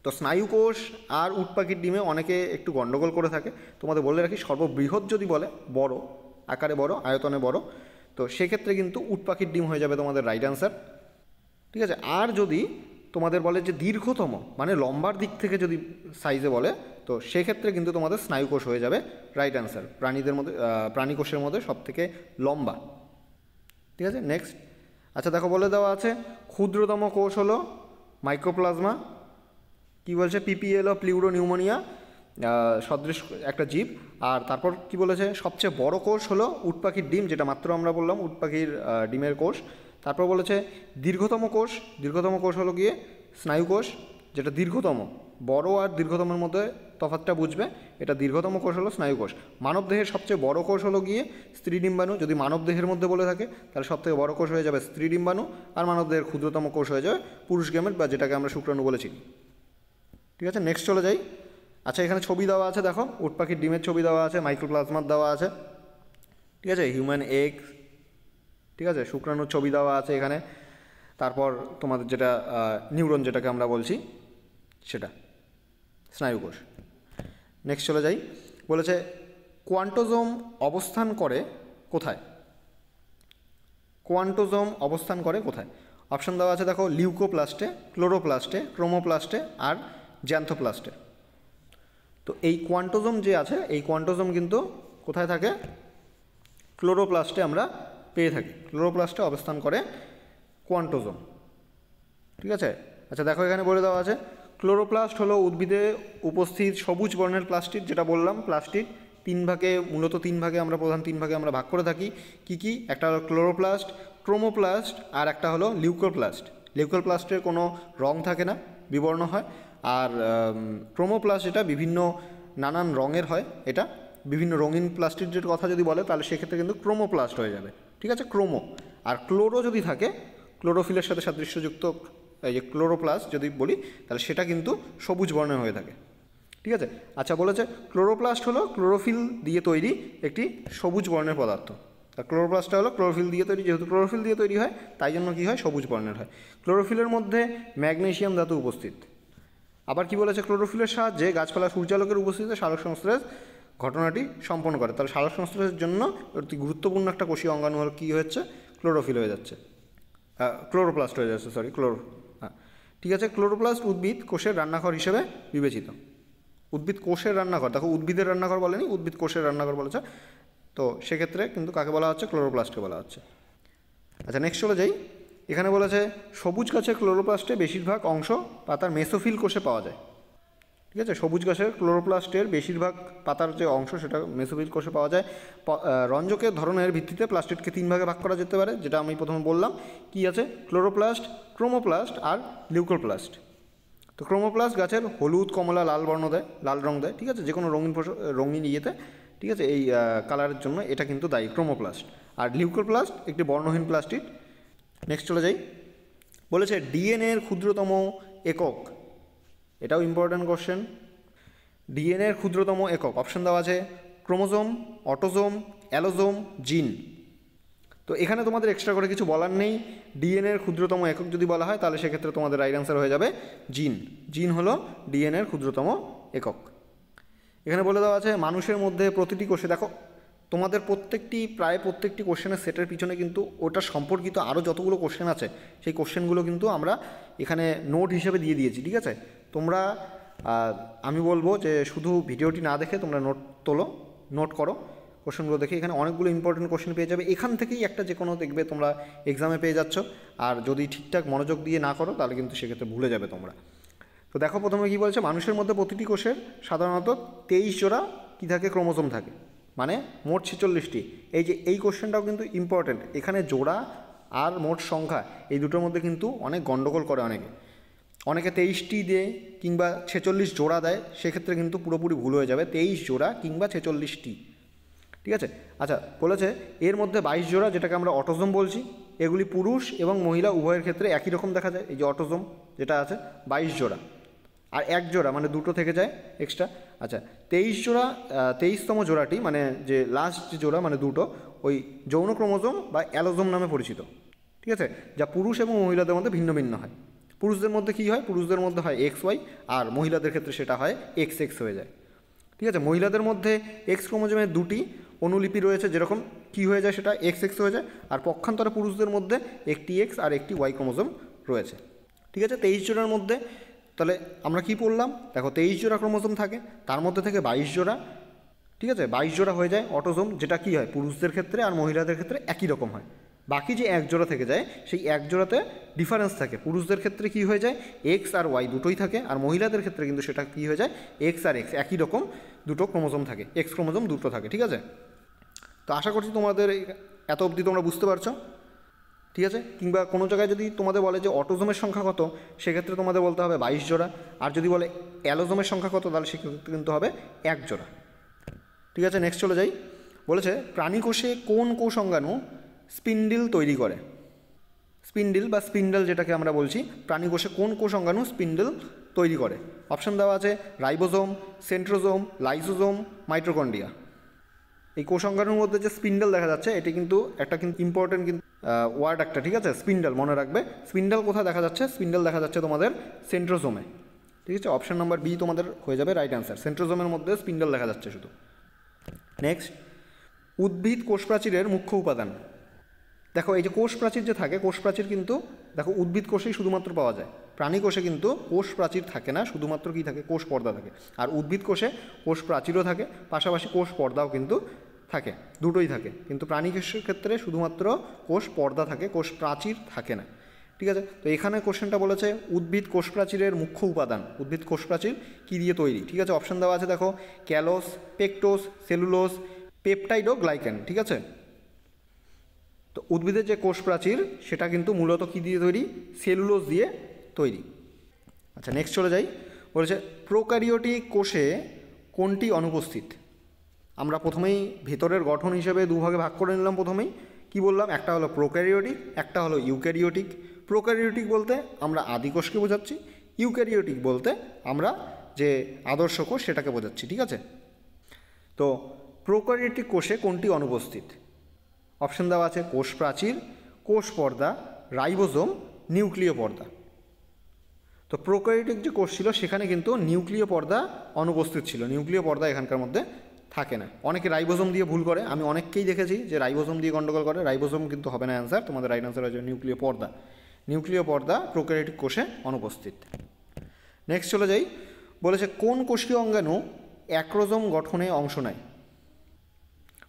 তো স্নায়ুকোষ আর উট পাখির ডিমে অনেকে একটু গণ্ডগোল করে থাকে। তোমাদের বলে রাখি, সর্ববৃহৎ যদি বলে, বড় আকারে বড়, আয়তনে বড়, তো সেক্ষেত্রে কিন্তু উট পাখির ডিম হয়ে যাবে তোমাদের রাইট অ্যান্সার, ঠিক আছে। আর যদি তোমাদের বলে যে দীর্ঘতম, মানে লম্বার দিক থেকে যদি সাইজে বলে, তো সেক্ষেত্রে কিন্তু তোমাদের স্নায়ুকোষ হয়ে যাবে রাইট অ্যান্সার। প্রাণীদের মধ্যে, প্রাণীকোষের মধ্যে সবথেকে লম্বা, ঠিক আছে। নেক্সট, আচ্ছা দেখো, বলে দেওয়া আছে ক্ষুদ্রতম কোষ হলো মাইক্রোপ্লাজমা। কি বলছে? পিপিএল প্লিউরো নিউমোনিয়া সদৃশ একটা জীব। আর তারপর কি বলেছে? সবচেয়ে বড় কোষ হলো উট পাখির ডিম, যেটা মাত্র আমরা বললাম, উট পাখির ডিমের কোষ। তারপর বলেছে দীর্ঘতম কোষ হলো গিয়ে স্নায়ুকোষ, যেটা দীর্ঘতম। বড় আর দীর্ঘতমের মধ্যে তফাৎটা বুঝবে, এটা দীর্ঘতম কোষ হলো স্নায়ুকোষ। মানবদেহের সবচেয়ে বড় কোষ হলো গিয়ে স্ত্রীডিম্বাণু। যদি মানবদেহের মধ্যে বলে থাকে তাহলে সবথেকে বড় কোষ হয়ে যাবে স্ত্রীডিম্বাণু, আর মানবদেহের ক্ষুদ্রতম কোষ হয়ে যাবে পুরুষ গ্যামেট, বা যেটাকে আমরা শুক্রাণু বলেছি, ঠিক আছে। নেক্সট চলে যাই। আচ্ছা, এখানে ছবি দেওয়া আছে, দেখো, উট পাখির ডিমের ছবি দেওয়া আছে, মাইক্রোপ্লাজমার দেওয়া আছে, ঠিক আছে, হিউম্যান এগ, ঠিক আছে, শুক্রাণুর ছবি দেওয়া আছে এখানে। তারপর তোমাদের যেটা নিউরন, যেটাকে আমরা বলছি, সেটা স্নায়ুকোষ। নেক্সট চলে যাই। বলেছে কোয়ান্টোজোম অবস্থান করে কোথায়? কোয়ান্টোজোম অবস্থান করে কোথায়? অপশান দেওয়া আছে, দেখো, লিউকোপ্লাস্টে, ক্লোরোপ্লাস্টে, ক্রোমোপ্লাস্টে আর জ্যান্থোপ্লাস্টে। তো এই কোয়ান্টোজোম যে আছে, এই কোয়ান্টোজোম কিন্তু কোথায় থাকে? ক্লোরোপ্লাস্টে আমরা পেয়ে থাকি। ক্লোরোপ্লাস্টে অবস্থান করে কোয়ান্টোজোম, ঠিক আছে। আচ্ছা দেখো, এখানে বলে দেওয়া আছে ক্লোরোপ্লাস্ট হলো উদ্ভিদে উপস্থিত সবুজ বর্ণের প্লাস্টিড, যেটা বললাম প্লাস্টিড মূলত তিন ভাগে আমরা ভাগ করে থাকি। কি? একটা হলো ক্লোরোপ্লাস্ট, ক্রোমোপ্লাস্ট আর একটা হলো লিউকোপ্লাস্ট। লিউকোপ্লাস্টের কোনো রং থাকে না, বিবর্ণ হয়। আর ক্রোমোপ্লাস্ট এটা বিভিন্ন নানান রঙের হয়। এটা বিভিন্ন রঙিন প্লাস্টিডের কথা যদি বলে তাহলে সেক্ষেত্রে কিন্তু ক্রোমোপ্লাস্ট হয়ে যাবে, ঠিক আছে, ক্রোমো। আর ক্লোরো যদি থাকে, ক্লোরোফিলের সাথে সাদৃশ্যযুক্ত এই যে ক্লোরোপ্লাস্ট যদি বলি, তাহলে সেটা কিন্তু সবুজ বর্ণের হয়ে থাকে, ঠিক আছে। আচ্ছা, বলেছে ক্লোরোপ্লাস্ট হলো ক্লোরোফিল দিয়ে তৈরি একটি সবুজ বর্ণের পদার্থ। আর ক্লোরোপ্লাস্টটা হলো ক্লোরোফিল দিয়ে তৈরি, যেহেতু ক্লোরোফিল দিয়ে তৈরি হয় তাই জন্য কী হয়? সবুজ বর্ণের হয়। ক্লোরোফিলের মধ্যে ম্যাগনেসিয়াম ধাতু উপস্থিত। আবার কি বলেছে? ক্লোরোফিলের সাহায্যে গাছপালা সূর্যালোকের উপস্থিতিতে সালোক সংশ্লেষ ঘটনাটি সম্পন্ন করে। তাহলে সালোক সংশ্লেষের জন্য অতি গুরুত্বপূর্ণ একটা কোষীয় অঙ্গাণু হলো কী হচ্ছে? ক্লোরোফিল হয়ে যাচ্ছে, ক্লোরোপ্লাস্ট হয়ে যাচ্ছে, হ্যাঁ, ঠিক আছে। ক্লোরোপ্লাস্ট উদ্ভিদ কোষের রান্নাঘর হিসেবে বিবেচিত। উদ্ভিদ কোষের রান্নাঘর, দেখো, উদ্ভিদের রান্নাঘর বলেনি, উদ্ভিদ কোষের রান্নাঘর বলেছে। তো সেক্ষেত্রে কিন্তু কাকে বলা হচ্ছে? ক্লোরোপ্লাস্টকে বলা হচ্ছে। আচ্ছা, নেক্সট চলে যাই। এখানে বলেছে সবুজ গাছের ক্লোরোপ্লাস্টে বেশিরভাগ অংশ পাতার মেসোফিল কোষে পাওয়া যায়, ঠিক আছে। সবুজ গাছের ক্লোরোপ্লাস্টের বেশিরভাগ পাতার যে অংশ সেটা মেসোফিল কোষে পাওয়া যায়। রঞ্জকের ধরনের ভিত্তিতে প্লাস্টিডকে তিন ভাগে ভাগ করা যেতে পারে, যেটা আমি প্রথমে বললাম। কি আছে? ক্লোরোপ্লাস্ট, ক্রোমোপ্লাস্ট আর লিউকোপ্লাস্ট। তো ক্রোমোপ্লাস্ট গাছের হলুদ, কমলা, লাল রং দেয়, ঠিক আছে, যে কোনো রঙিন ইয়েতে, ঠিক আছে, এই কালারের জন্য এটা কিন্তু দায়ী ক্রোমোপ্লাস্ট। আর লিউকোপ্লাস্ট একটি বর্ণহীন প্লাস্টিড। নেক্সট চলে যাই। বলেছে ডিএনএর ক্ষুদ্রতম একক। এটাও ইম্পর্ট্যান্ট কোশ্চেন। ডিএনএর ক্ষুদ্রতম একক অপশান দেওয়া আছে ক্রোমোজোম, অটোজোম, অ্যালোজোম, জিন। তো এখানে তোমাদের এক্সট্রা করে কিছু বলার নেই। ডিএনএর ক্ষুদ্রতম একক যদি বলা হয় তাহলে সেক্ষেত্রে তোমাদের রাইট অ্যান্সার হয়ে যাবে জিন। জিন হলো ডিএনএর ক্ষুদ্রতম একক। এখানে বলে দেওয়া আছে মানুষের মধ্যে প্রতিটি কোষে, দেখো, তোমাদের প্রায় প্রত্যেকটি কোশ্চেনের সেটের পিছনে কিন্তু ওটা সম্পর্কিত আরও যতগুলো কোশ্চেন আছে সেই কোশ্চেনগুলো কিন্তু আমরা এখানে নোট হিসেবে দিয়ে দিয়েছি, ঠিক আছে। তোমরা আমি বলবো যে শুধু ভিডিওটি না দেখে তোমরা নোট করো কোশ্চেনগুলো দেখে। এখানে অনেকগুলো ইম্পর্টেন্ট কোশ্চেন পেয়ে যাবে, এখান থেকেই একটা যে কোনো দেখবে তোমরা এক্সামে পেয়ে যাচ্ছ। আর যদি ঠিকঠাক মনোযোগ দিয়ে না করো তাহলে কিন্তু সেক্ষেত্রে ভুলে যাবে তোমরা। তো দেখো প্রথমে কী বলছে, মানুষের মধ্যে প্রতিটি কোষের সাধারণত 23 জোড়া কী থাকে, ক্রোমোজোম থাকে, মানে মোট 46টি। এই কোশ্চেনটাও কিন্তু ইম্পর্টেন্ট। এখানে জোড়া আর মোট সংখ্যা এই দুটোর মধ্যে কিন্তু অনেক গণ্ডগোল করে অনেকে 23টি দেয় কিংবা 46 জোড়া দেয়, সেক্ষেত্রে কিন্তু পুরোপুরি ভুল হয়ে যাবে। 23 জোড়া কিংবা 46টি, ঠিক আছে। আচ্ছা, বলেছে এর মধ্যে 22 জোড়া, যেটাকে আমরা অটোজোম বলছি, এগুলি পুরুষ এবং মহিলা উভয়ের ক্ষেত্রে একই রকম দেখা যায়। এই যে অটোজোম যেটা আছে 22 জোড়া, আর 1 জোড়া মানে দুটো থেকে যায় এক্সট্রা। আচ্ছা, 23তম জোড়াটি মানে যে লাস্ট যে জোড়া মানে দুটো, ওই যৌন ক্রোমোজোম বা অ্যালোজোম নামে পরিচিত, ঠিক আছে, যা পুরুষ এবং মহিলাদের মধ্যে ভিন্ন ভিন্ন হয়। পুরুষদের মধ্যে কী হয়, পুরুষদের মধ্যে হয় XY, আর মহিলাদের ক্ষেত্রে সেটা হয় XX হয়ে যায়, ঠিক আছে। মহিলাদের মধ্যে X ক্রোমোজোমের দুটি অনুলিপি রয়েছে, যেরকম কী হয়ে যায় সেটা XX হয়ে যায়, আর পক্ষান্তরে পুরুষদের মধ্যে একটি X আর একটি Y ক্রোমোজোম রয়েছে, ঠিক আছে। 23 জোড়ার মধ্যে তাহলে আমরা কি পড়লাম, দেখো 23 জোড়া ক্রোমোজোম থাকে, তার মধ্যে থেকে 22 জোড়া, ঠিক আছে, 22 জোড়া হয়ে যায় অটোজোম, যেটা কী হয় পুরুষদের ক্ষেত্রে আর মহিলাদের ক্ষেত্রে একই রকম হয়। বাকি যে 1 জোড়া থেকে যায় সেই 1 জোড়াতে ডিফারেন্স থাকে। পুরুষদের ক্ষেত্রে কী হয়ে যায়, X আর Y দুটোই থাকে, আর মহিলাদের ক্ষেত্রে কিন্তু সেটা কী হয়ে যায়, X আর X একই রকম দুটো ক্রোমোজোম থাকে, X ক্রোমোজোম দুটো থাকে, ঠিক আছে। তো আশা করছি তোমাদের এত অবধি তোমরা বুঝতে পারছো, ঠিক আছে। কিংবা কোনো জায়গায় যদি তোমাদের বলে যে অটোজোমের সংখ্যা কত, সেক্ষেত্রে তোমাদের বলতে হবে 22 জোড়া, আর যদি বলে অ্যালোজোমের সংখ্যা কত, তাহলে সেক্ষেত্রে কিন্তু হবে 1 জোড়া, ঠিক আছে। নেক্সট চলে যাই, বলেছে প্রাণী কোষে কোন কোষ অঙ্গাণু স্পিন্ডিল তৈরি করে। স্পিন্ডিল বা স্পিন্ডল যেটাকে আমরা বলছি, প্রাণী কোষে কোন কোষ অঙ্গাণু স্পিন্ডল তৈরি করে। অপশান দেওয়া আছে রাইবোজোম, সেন্ট্রোজোম, লাইসোজোম, মাইটোকন্ড্রিয়া। এই কোষ অঙ্গাণুর মধ্যে যে স্পিন্ডল দেখা যাচ্ছে, এটি কিন্তু ইম্পর্টেন্ট ওয়ার্ড একটা, ঠিক আছে। স্পিন্ডল মনে রাখবে। স্পিন্ডল কোথায় দেখা যাচ্ছে, স্পিন্ডল দেখা যাচ্ছে তোমাদের সেন্ট্রোজোমে, ঠিক আছে। অপশান নাম্বার বি তোমাদের হয়ে যাবে রাইট অ্যান্সার। সেন্ট্রোজোমের মধ্যে স্পিন্ডল দেখা যাচ্ছে শুধু। নেক্সট, উদ্ভিদ কোষ প্রাচীরের মুখ্য উপাদান। দেখো এই যে কোষ প্রাচীর যে থাকে, কোষ প্রাচীর কিন্তু দেখো উদ্ভিদ কোষেই শুধুমাত্র পাওয়া যায়। প্রাণী কোষে কিন্তু কোষ প্রাচীর থাকে না, শুধুমাত্র কী থাকে, কোষ পর্দা থাকে। আর উদ্ভিদ কোষে কোষ প্রাচীরও থাকে, পাশাপাশি কোষ পর্দাও কিন্তু থাকে, দুটোই থাকে। কিন্তু প্রাণী কোষের ক্ষেত্রে শুধুমাত্র কোষ পর্দা থাকে, কোষ প্রাচীর থাকে না, ঠিক আছে। তো এখানে কোশ্চেনটা বলেছে উদ্ভিদ কোষ প্রাচীরের মুখ্য উপাদান, উদ্ভিদ কোষ প্রাচীর কী দিয়ে তৈরি, ঠিক আছে। অপশান দেওয়া আছে দেখো ক্যালোস, পেকটোস, সেলুলোজ, পেপটাইড ও গ্লাইকেন, ঠিক আছে। তো উদ্ভিদের যে কোষ প্রাচীর সেটা কিন্তু মূলত কী দিয়ে তৈরি, সেলুলোজ দিয়ে তৈরি। আচ্ছা, নেক্সট চলে যাই, বলেছে প্রোক্যারিওটিক কোষে কোনটি অনুপস্থিত। আমরা প্রথমেই ভেতরের গঠন হিসেবে দুভাগে ভাগ করে নিলাম। প্রথমেই কি বললাম, একটা হলো প্রোক্যারিওটিক, একটা হলো ইউক্যারিওটিক। প্রোক্যারিওটিক বলতে আমরা আদি কোষকে বোঝাচ্ছি, ইউক্যারিওটিক বলতে আমরা যে আদর্শ কোষ সেটাকে বোঝাচ্ছি, ঠিক আছে। তো প্রোক্যারিওটিক কোষে কোনটি অনুপস্থিত। অপশন দেওয়া আছে কোষ প্রাচীর, কোষ পর্দা, রাইবোজোম, নিউক্লিয় পর্দা। তো প্রোক্যারিওটিক যে কোষ ছিল সেখানে কিন্তু নিউক্লিয় পর্দা অনুপস্থিত ছিল, নিউক্লিয় পর্দা এখানকার মধ্যে থাকে না। অনেকে রাইবোজোম দিয়ে ভুল করে, আমি অনেককেই দেখেছি যে রাইবোজোম দিয়ে গন্ডগোল করে। রাইবোজোম কিন্তু হবে না অ্যান্সার, তোমাদের রাইট অ্যান্সার হয়েছে নিউক্লিয় পর্দা। নিউক্লিয় পর্দা প্রোক্যারিওটিক কোষে অনুপস্থিত। নেক্সট চলে যাই, বলেছে কোন কোষীয় অঙ্গাণু অ্যাক্রোজোম গঠনে অংশ নেয়।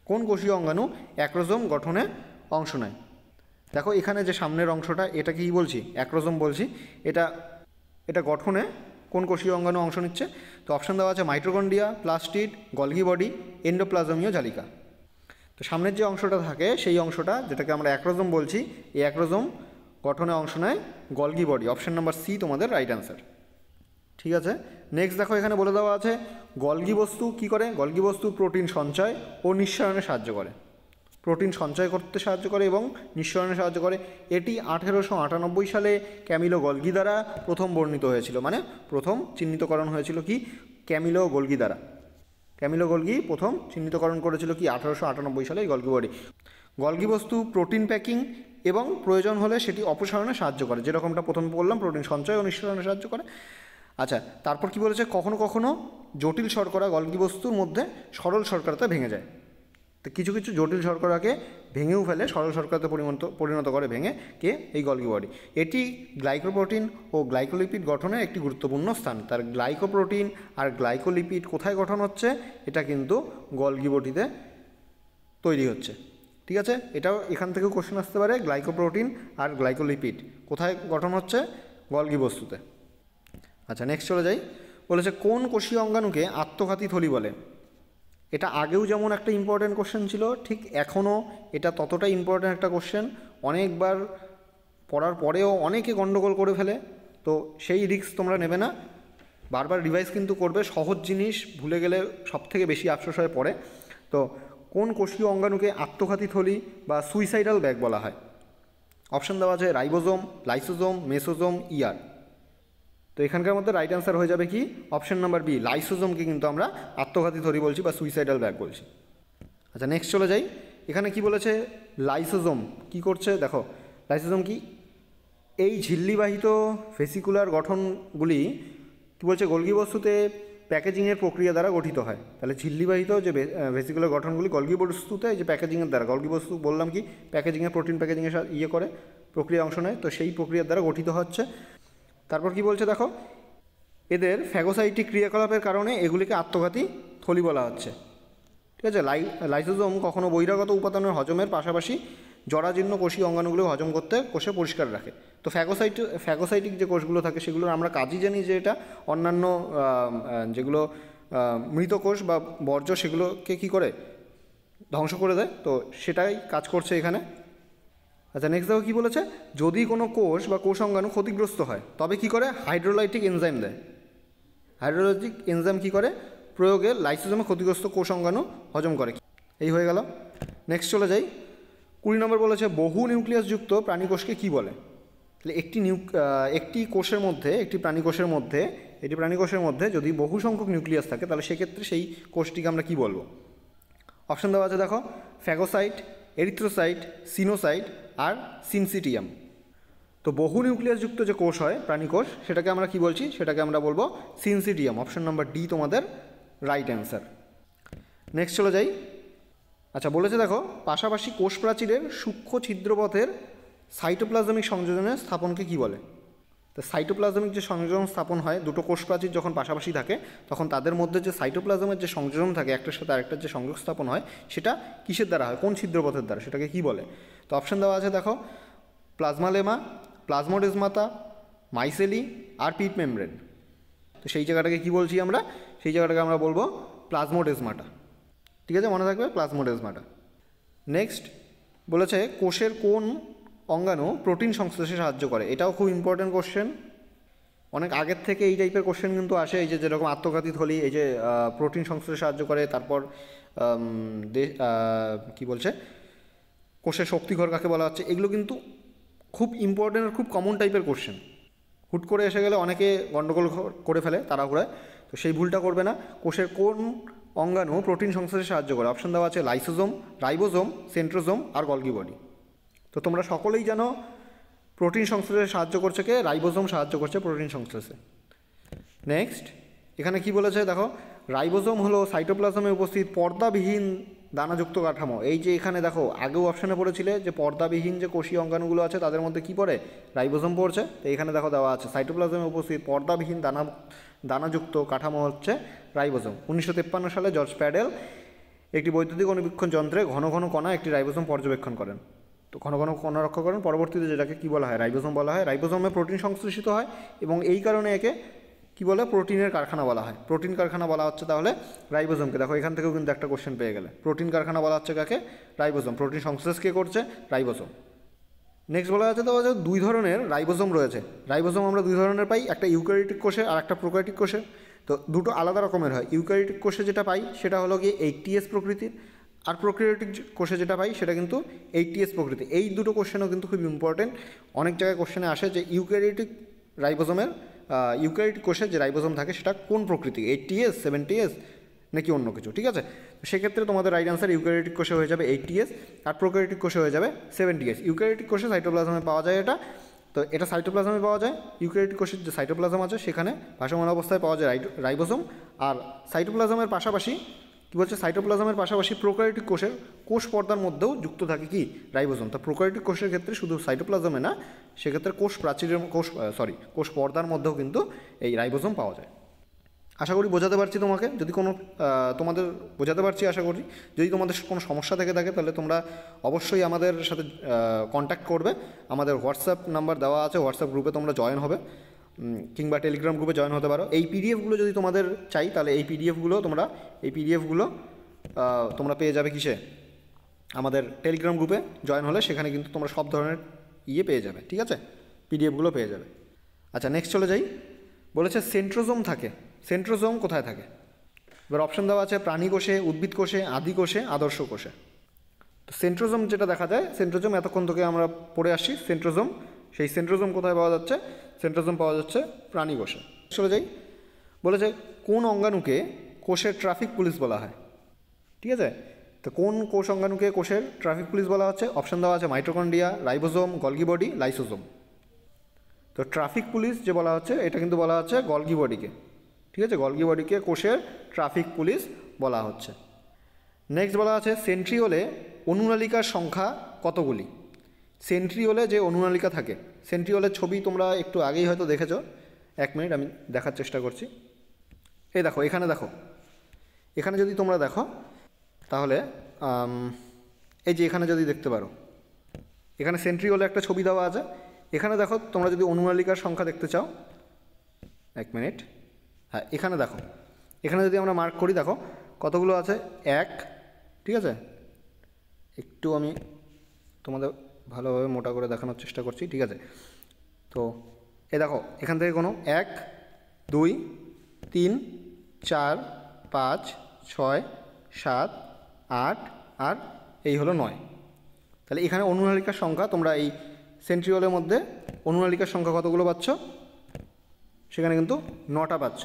কোন কোষীয় অঙ্গাণু অ্যাক্রোজোম গঠনে অংশ নেয়। দেখো এখানে যে সামনের অংশটা, এটা কি বলছি, অ্যাক্রোজোম বলছি। এটা গঠনে কোন কোষীয় অঙ্গাণু অংশ নিচ্ছে। তো অপশান দেওয়া আছে মাইটোকন্ড্রিয়া, প্লাস্টিড, গলগি বডি, এন্ডোপ্লাজমীয় জালিকা। তো সামনের যে অংশটা থাকে সেই অংশটা, যেটাকে আমরা অ্যাক্রোজোম বলছি, এই অ্যাক্রোজোম গঠনে অংশ নেয় Golgi body. Option number C তোমাদের রাইট অ্যান্সার, ঠিক আছে। নেক্সট দেখো এখানে বলে দেওয়া আছে গলগি বস্তু কী করে। গলগি বস্তু প্রোটিন সঞ্চয় ও নিঃসরণে সাহায্য করে। প্রোটিন সঞ্চয় করতে সাহায্য করে এবং নিঃসরণে সাহায্য করে। এটি 1898 সালে ক্যামিলো গলগি দ্বারা প্রথম বর্ণিত হয়েছিল, মানে প্রথম চিহ্নিতকরণ হয়েছিল কি ক্যামিলো গলগি দ্বারা। ক্যামিলো গলগি প্রথম চিহ্নিতকরণ করেছিল কি 1898 সালে গলগি বডি। গলগি বস্তু প্রোটিন প্যাকিং এবং প্রয়োজন হলে সেটি অপসারণে সাহায্য করে, যেরকমটা প্রথমে বললাম, প্রোটিন সঞ্চয় ও নিঃসরণে সাহায্য করে। আচ্ছা, তারপর কি বলেছে, কখনো কখনো জটিল শর্করা গলগি বস্তুর মধ্যে সরল শর্করাতে ভেঙে যায়। তো কিছু কিছু জটিল শর্করাকে ভেঙেও ফেলে, সরল শর্করাতে পরিণত করে ভেঙে কে, এই গলগি বডি। এটি গ্লাইকোপ্রোটিন ও গ্লাইকোলিপিড গঠনের একটি গুরুত্বপূর্ণ স্থান। তার গ্লাইকোপ্রোটিন আর গ্লাইকোলিপিড কোথায় গঠন হচ্ছে? এটা কিন্তু গলগি বডিতে তৈরি হচ্ছে। ঠিক আছে, এটাও এখান থেকেও কোশ্চেন আসতে পারে, গ্লাইকোপ্রোটিন আর গ্লাইকোলিপিড কোথায় গঠন হচ্ছে? গলগি বস্তুতে। আচ্ছা, নেক্সট চলে যাই। বলেছে কোন কোষীয় অঙ্গাণুকে আত্মঘাতী থলি বলে? এটা আগেও যেমন একটা ইম্পর্ট্যান্ট কোশ্চেন ছিল, ঠিক এখনও এটা ততটাই ইম্পর্ট্যান্ট একটা কোশ্চেন। অনেকবার পড়ার পরেও অনেকে গণ্ডগোল করে ফেলে, তো সেই রিস্ক তোমরা নেবে না, বারবার রিভাইজ কিন্তু করবে। সহজ জিনিস ভুলে গেলে সবথেকে বেশি আফসোস হয়ে পড়ে। তো কোন কোষীয় অঙ্গাণুকে আত্মঘাতী থলি বা সুইসাইডাল ব্যাগ বলা হয়? অপশান দেওয়া আছে রাইবোজোম, লাইসোজোম, মেসোজোম, ইয়ার। তো এখানকার মধ্যে রাইট অ্যান্সার হয়ে যাবে কি? অপশান নাম্বার বি, লাইসোজোমকে কিন্তু আমরা আত্মঘাতী থলি বলছি বা সুইসাইডাল ব্যাগ বলছি। আচ্ছা, নেক্সট চলে যাই। এখানে কি বলেছে? লাইসোজোম কি করছে দেখো। লাইসোজোম কি? এই ঝিল্লিবাহিত ভেসিকুলার গঠনগুলি কী বলছে? গলগি বস্তুতে প্যাকেজিংয়ের প্রক্রিয়া দ্বারা গঠিত হয়। তাহলে ঝিল্লিবাহিত যে ভেসিকুলার গঠনগুলি গলগি বস্তুতে যে প্যাকেজিংয়ের দ্বারা, গলগি বস্তু বললাম কি প্যাকেজিংয়ে, প্রোটিন প্যাকেজিংয়ের সাথে করে প্রক্রিয়া অংশ নেয়, তো সেই প্রক্রিয়ার দ্বারা গঠিত হচ্ছে। তারপর কি বলছে দেখো, এদের ফ্যাগোসাইটিক ক্রিয়াকলাপের কারণে এগুলিকে আত্মঘাতী থলি বলা হচ্ছে। ঠিক আছে, লাইসোজোম কখনো বহিরাগত উপাদানের হজমের পাশাপাশি জরাজীর্ণ কোষীয় অঙ্গাণুগুলো হজম করতে কোষে পরিষ্কার রাখে। তো ফ্যাগোসাইটিক যে কোষগুলো থাকে সেগুলোর আমরা কাজই জানি যে এটা অন্যান্য যেগুলো মৃত কোষ বা বর্জ্য সেগুলোকে কী করে? ধ্বংস করে দেয়। তো সেটাই কাজ করছে এখানে। আচ্ছা, নেক্সট দেখো কী বলেছে? যদি কোনো কোষ বা কোষ অঙ্গাণু ক্ষতিগ্রস্ত হয় তবে কি করে? হাইড্রোলাইটিক এনজাইম দেয়। হাইড্রোলাইটিক এনজাইম কী করে? প্রয়োগে লাইসোজোমে ক্ষতিগ্রস্ত কোষ অঙ্গাণু হজম করে। এই হয়ে গেল। নেক্সট চলে যাই। 20 নম্বর বলেছে বহু নিউক্লিয়াসযুক্ত প্রাণীকোষকে কী বলে? তাহলে একটি কোষের মধ্যে, একটি প্রাণীকোষের মধ্যে যদি বহু সংখ্যক নিউক্লিয়াস থাকে তাহলে সেক্ষেত্রে সেই কোষটিকে আমরা কী বলবো? অপশান দেওয়া আছে দেখো, ফ্যাগোসাইট, এরিথ্রোসাইট, সিনোসাইট আর সিনসিটিয়াম। তো বহু নিউক্লিয়াসযুক্ত যে কোষ হয় প্রাণীকোষ, সেটাকে আমরা কি বলছি? সেটাকে আমরা বলবো সিনসিটিয়াম। অপশান নাম্বার ডি তোমাদের রাইট অ্যান্সার। নেক্সট চলে যাই। আচ্ছা, বলেছে দেখো পাশাপাশি কোষ প্রাচীরের সূক্ষ্ম ছিদ্রপথের সাইটোপ্লাজমিক সংযোজনের স্থাপনকে কি বলে? তো সাইটোপ্লাজমিক যে সংযোজন স্থাপন হয়, দুটো কোষ প্রাচীর যখন পাশাপাশি থাকে তখন তাদের মধ্যে যে সাইটোপ্লাজমের যে সংযোজন থাকে, একটার সাথে আরেকটার যে সংযোগ স্থাপন হয়, সেটা কিসের দ্বারা হয়? কোন ছিদ্রপথের দ্বারা? সেটাকে কি বলে? তো অপশান দেওয়া আছে দেখো, প্লাজমালেমা, প্লাজমোডেজমাতা, মাইসেলি আর পিট মেমব্রেন। তো সেই জায়গাটাকে কি বলছি আমরা? সেই জায়গাটাকে আমরা বলবো প্লাজমোডেজমাটা। ঠিক আছে, মনে থাকবে প্লাজমোডেজমাটা। নেক্সট বলেছে কোষের কোন অঙ্গাণু প্রোটিন সংশ্লেষে সাহায্য করে? এটাও খুব ইম্পর্ট্যান্ট কোশ্চেন। অনেক আগের থেকে এই টাইপের কোশ্চেন কিন্তু আসে, এই যে যেরকম আত্মঘাতী থলি, এই যে প্রোটিন সংশ্লেষে সাহায্য করে, তারপর কি বলছে কোষের শক্তিঘর কাকে বলা হচ্ছে, এগুলো কিন্তু খুব ইম্পর্ট্যান্ট আর খুব কমন টাইপের কোশ্চেন। হুট করে এসে গেলে অনেকে গণ্ডগোল করে ফেলে তাড়াহুড়ায়, তো সেই ভুলটা করবে না। কোষের কোন অঙ্গাণু প্রোটিন সংশ্লেষে সাহায্য করে? অপশান দেওয়া আছে লাইসোজোম, রাইবোজোম, সেন্ট্রোজোম আর গলগি বডি। তো তোমরা সকলেই জানো প্রোটিন সংশ্লেষে সাহায্য করছে কে? রাইবোজোম সাহায্য করছে প্রোটিন সংশ্লেষে। নেক্সট এখানে কি বলেছে দেখো, রাইবোজোম হলো সাইটোপ্লাজমে উপস্থিত পর্দাবিহীন দানাযুক্ত কাঠামো। এই যে এখানে দেখো আগেও অপশানে পড়েছিলে যে পর্দাবিহীন যে কোষীয় অঙ্গাণুগুলো আছে তাদের মধ্যে কি পড়ে? রাইবোজোম পড়ছে। তো এখানে দেখো দেওয়া আছে সাইটোপ্লাজমে উপস্থিত পর্দাবিহীন দানাযুক্ত কাঠামো হচ্ছে রাইবোজোম। 1953 সালে জর্জ প্যাডেল একটি বৈদ্যুতিক অনুবীক্ষণ যন্ত্রে ঘন ঘন কণা একটি রাইবোজোম পর্যবেক্ষণ করেন। তো ঘন ঘন কণা রক্ষা করেন, পরবর্তীতে যেটাকে কী বলা হয়? রাইবোজোম বলা হয়। রাইবোজোমে প্রোটিন সংশ্লেষিত হয় এবং এই কারণে একে কী বলে? প্রোটিনের কারখানা বলা হয়। প্রোটিন কারখানা বলা হচ্ছে তাহলে রাইবোজোমকে। দেখো এখান থেকেও কিন্তু একটা কোশ্চেন পেয়ে গেলে। প্রোটিন কারখানা বলা হচ্ছে কাকে? রাইবোজোম। প্রোটিন সংশ্লেষ কে করছে? রাইবোজোম। নেক্সট বলা আছে তো দুই ধরনের রাইবোজোম রয়েছে। রাইবোজোম আমরা দুই ধরনের পাই, একটা ইউক্যারিওটিক কোষে আর একটা প্রোক্যারিওটিক কোষে। তো দুটো আলাদা রকমের হয়। ইউক্যারিওটিক কোষে যেটা পাই সেটা হলো গিয়ে 80S প্রকৃতির, আর প্রোক্যারিওটিক কোষে যেটা পাই সেটা কিন্তু 80S প্রকৃতি। এই দুটো কোশ্চেনও কিন্তু খুব ইম্পর্টেন্ট। অনেক জায়গায় কোশ্চেনে আসে যে ইউক্যারিওটিক কোষে যে রাইবোজোম থাকে সেটা কোন প্রকৃতি, 80S, 70S নাকি অন্য কিছু। ঠিক আছে, সেক্ষেত্রে তোমাদের রাইট অ্যান্সার ইউক্যারিওটিক কোষে হয়ে যাবে 80S আর প্রোক্যারিওটিক কোষে হয়ে যাবে 70S। ইউক্যারিওটিক কোষে সাইটোপ্লাজমে পাওয়া যায় এটা, তো এটা সাইটোপ্লাজমে পাওয়া যায়। ইউক্যারিওটিক কোষের যে সাইটোপ্লাজম আছে সেখানে ভাসমান অবস্থায় পাওয়া যায় রাইবোজোম, আর সাইটোপ্লাজমের পাশাপাশি কী বলছে, সাইটোপ্লাজমের পাশাপাশি প্রোক্যারিওটিক কোষের কোষ পর্দার মধ্যেও যুক্ত থাকে কি রাইবোজোম। তা প্রোক্যারিওটিক কোষের ক্ষেত্রে শুধু সাইটোপ্লাজমে না, সেক্ষেত্রে কোষ প্রাচীরের কোষ পর্দার মধ্যেও কিন্তু এই রাইবোজোম পাওয়া যায়। আশা করি বোঝাতে পারছি তোমাকে। যদি কোনো তোমাদের বোঝাতে পারছি আশা করি। যদি তোমাদের কোনো সমস্যা থেকে থাকে তাহলে তোমরা অবশ্যই আমাদের সাথে কন্ট্যাক্ট করবে। আমাদের হোয়াটসঅ্যাপ নাম্বার দেওয়া আছে, হোয়াটসঅ্যাপ গ্রুপে তোমরা জয়েন হবে, কিংবা টেলিগ্রাম গ্রুপে জয়েন হতে পারো। এই পিডিএফগুলো যদি তোমাদের চাই তাহলে এই পিডিএফগুলো তোমরা পেয়ে যাবে কিসে, আমাদের টেলিগ্রাম গ্রুপে জয়েন হলে। সেখানে কিন্তু তোমরা সব ধরনের পেয়ে যাবে, ঠিক আছে, পিডিএফগুলো পেয়ে যাবে। আচ্ছা, নেক্সট চলে যাই। বলেছে সেন্ট্রোজোম থাকে। সেন্ট্রোজোম কোথায় থাকে? এবার অপশন দেওয়া আছে প্রাণী কোষে, উদ্ভিদ কোষে, আদি কোষে, আদর্শ কোষে। তো সেন্ট্রোজোম যেটা দেখা যায়, সেন্ট্রোজোম এতক্ষণ থেকে আমরা পড়ে আসছি সেন্ট্রোজোম। সেই সেন্ট্রোজোম কোথায় পাওয়া যাচ্ছে? সেন্ট্রোজোম পাওয়া যাচ্ছে প্রাণী কোষে। চলে যাই। বলেছে কোন অঙ্গাণুকে কোষের ট্রাফিক পুলিশ বলা হয়? ঠিক আছে, তো কোন কোষ অঙ্গাণুকে কোষের ট্রাফিক পুলিশ বলা হচ্ছে? অপশন দেওয়া আছে mitochondria, ribosome, Golgi body, lysosome. তো ট্রাফিক পুলিশ যে বলা হচ্ছে, এটা কিন্তু বলা হচ্ছে গলগি বডিকে। ঠিক আছে, গলগি বডিকে কোষের ট্রাফিক পুলিশ বলা হচ্ছে। নেক্সট বলা আছে সেন্ট্রিওলে অনুনালিকার সংখ্যা কতগুলি? সেন্ট্রিওলে যে অনুনালিকা থাকে, সেন্ট্রিওলের ছবি তোমরা একটু আগেই হয়তো দেখেছো। 1 মিনিট আমি দেখার চেষ্টা করছি। এই দেখো, এখানে দেখো, এখানে যদি তোমরা দেখো তাহলে এই যে এখানে যদি দেখতে পারো, এখানে সেন্ট্রিওলে একটা ছবি দেওয়া আছে। এখানে দেখো, তোমরা যদি অনুনালিকার সংখ্যা দেখতে চাও, 1 মিনিট, হ্যাঁ এখানে দেখো, এখানে যদি আমরা মার্ক করি, দেখো কতগুলো আছে, 1, ঠিক আছে, একটু আমি তোমাদের ভালোভাবে মোটা করে দেখানোর চেষ্টা করছি, ঠিক আছে। তো এই দেখো, এখান থেকে কোনো 1, 2, 3, 4, 5, 6, 7, 8 আর এই হলো 9। তাহলে এখানে অনুনালিকার সংখ্যা তোমরা এই সেন্ট্রিওলের মধ্যে অনুনালিকার সংখ্যা কতগুলো পাচ্ছ? সেখানে কিন্তু 9টা পাচ্ছ।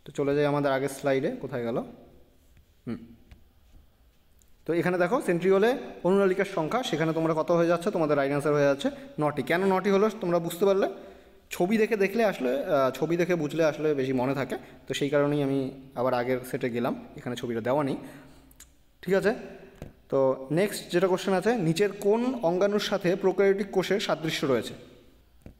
তো চলে যাই আমাদের আগের স্লাইডে, কোথায় গেল? তো এখানে দেখো সেন্ট্রিওলে অনুনালিকার সংখ্যা, সেখানে তোমরা কত হয়ে যাচ্ছে? তোমাদের রাইট অ্যান্সার হয়ে যাচ্ছে 9টি। কেন 9টি হলো তোমরা বুঝতে পারলে? ছবি দেখে বুঝলে আসলে বেশি মনে থাকে। তো সেই কারণেই আমি আবার আগের সেটে গেলাম, এখানে ছবিটা দেওয়া নেই, ঠিক আছে। তো নেক্সট যেটা কোশ্চেন আছে, নিচের কোন অঙ্গাণুর সাথে প্রোক্যারিওটিক কোষের সাদৃশ্য রয়েছে?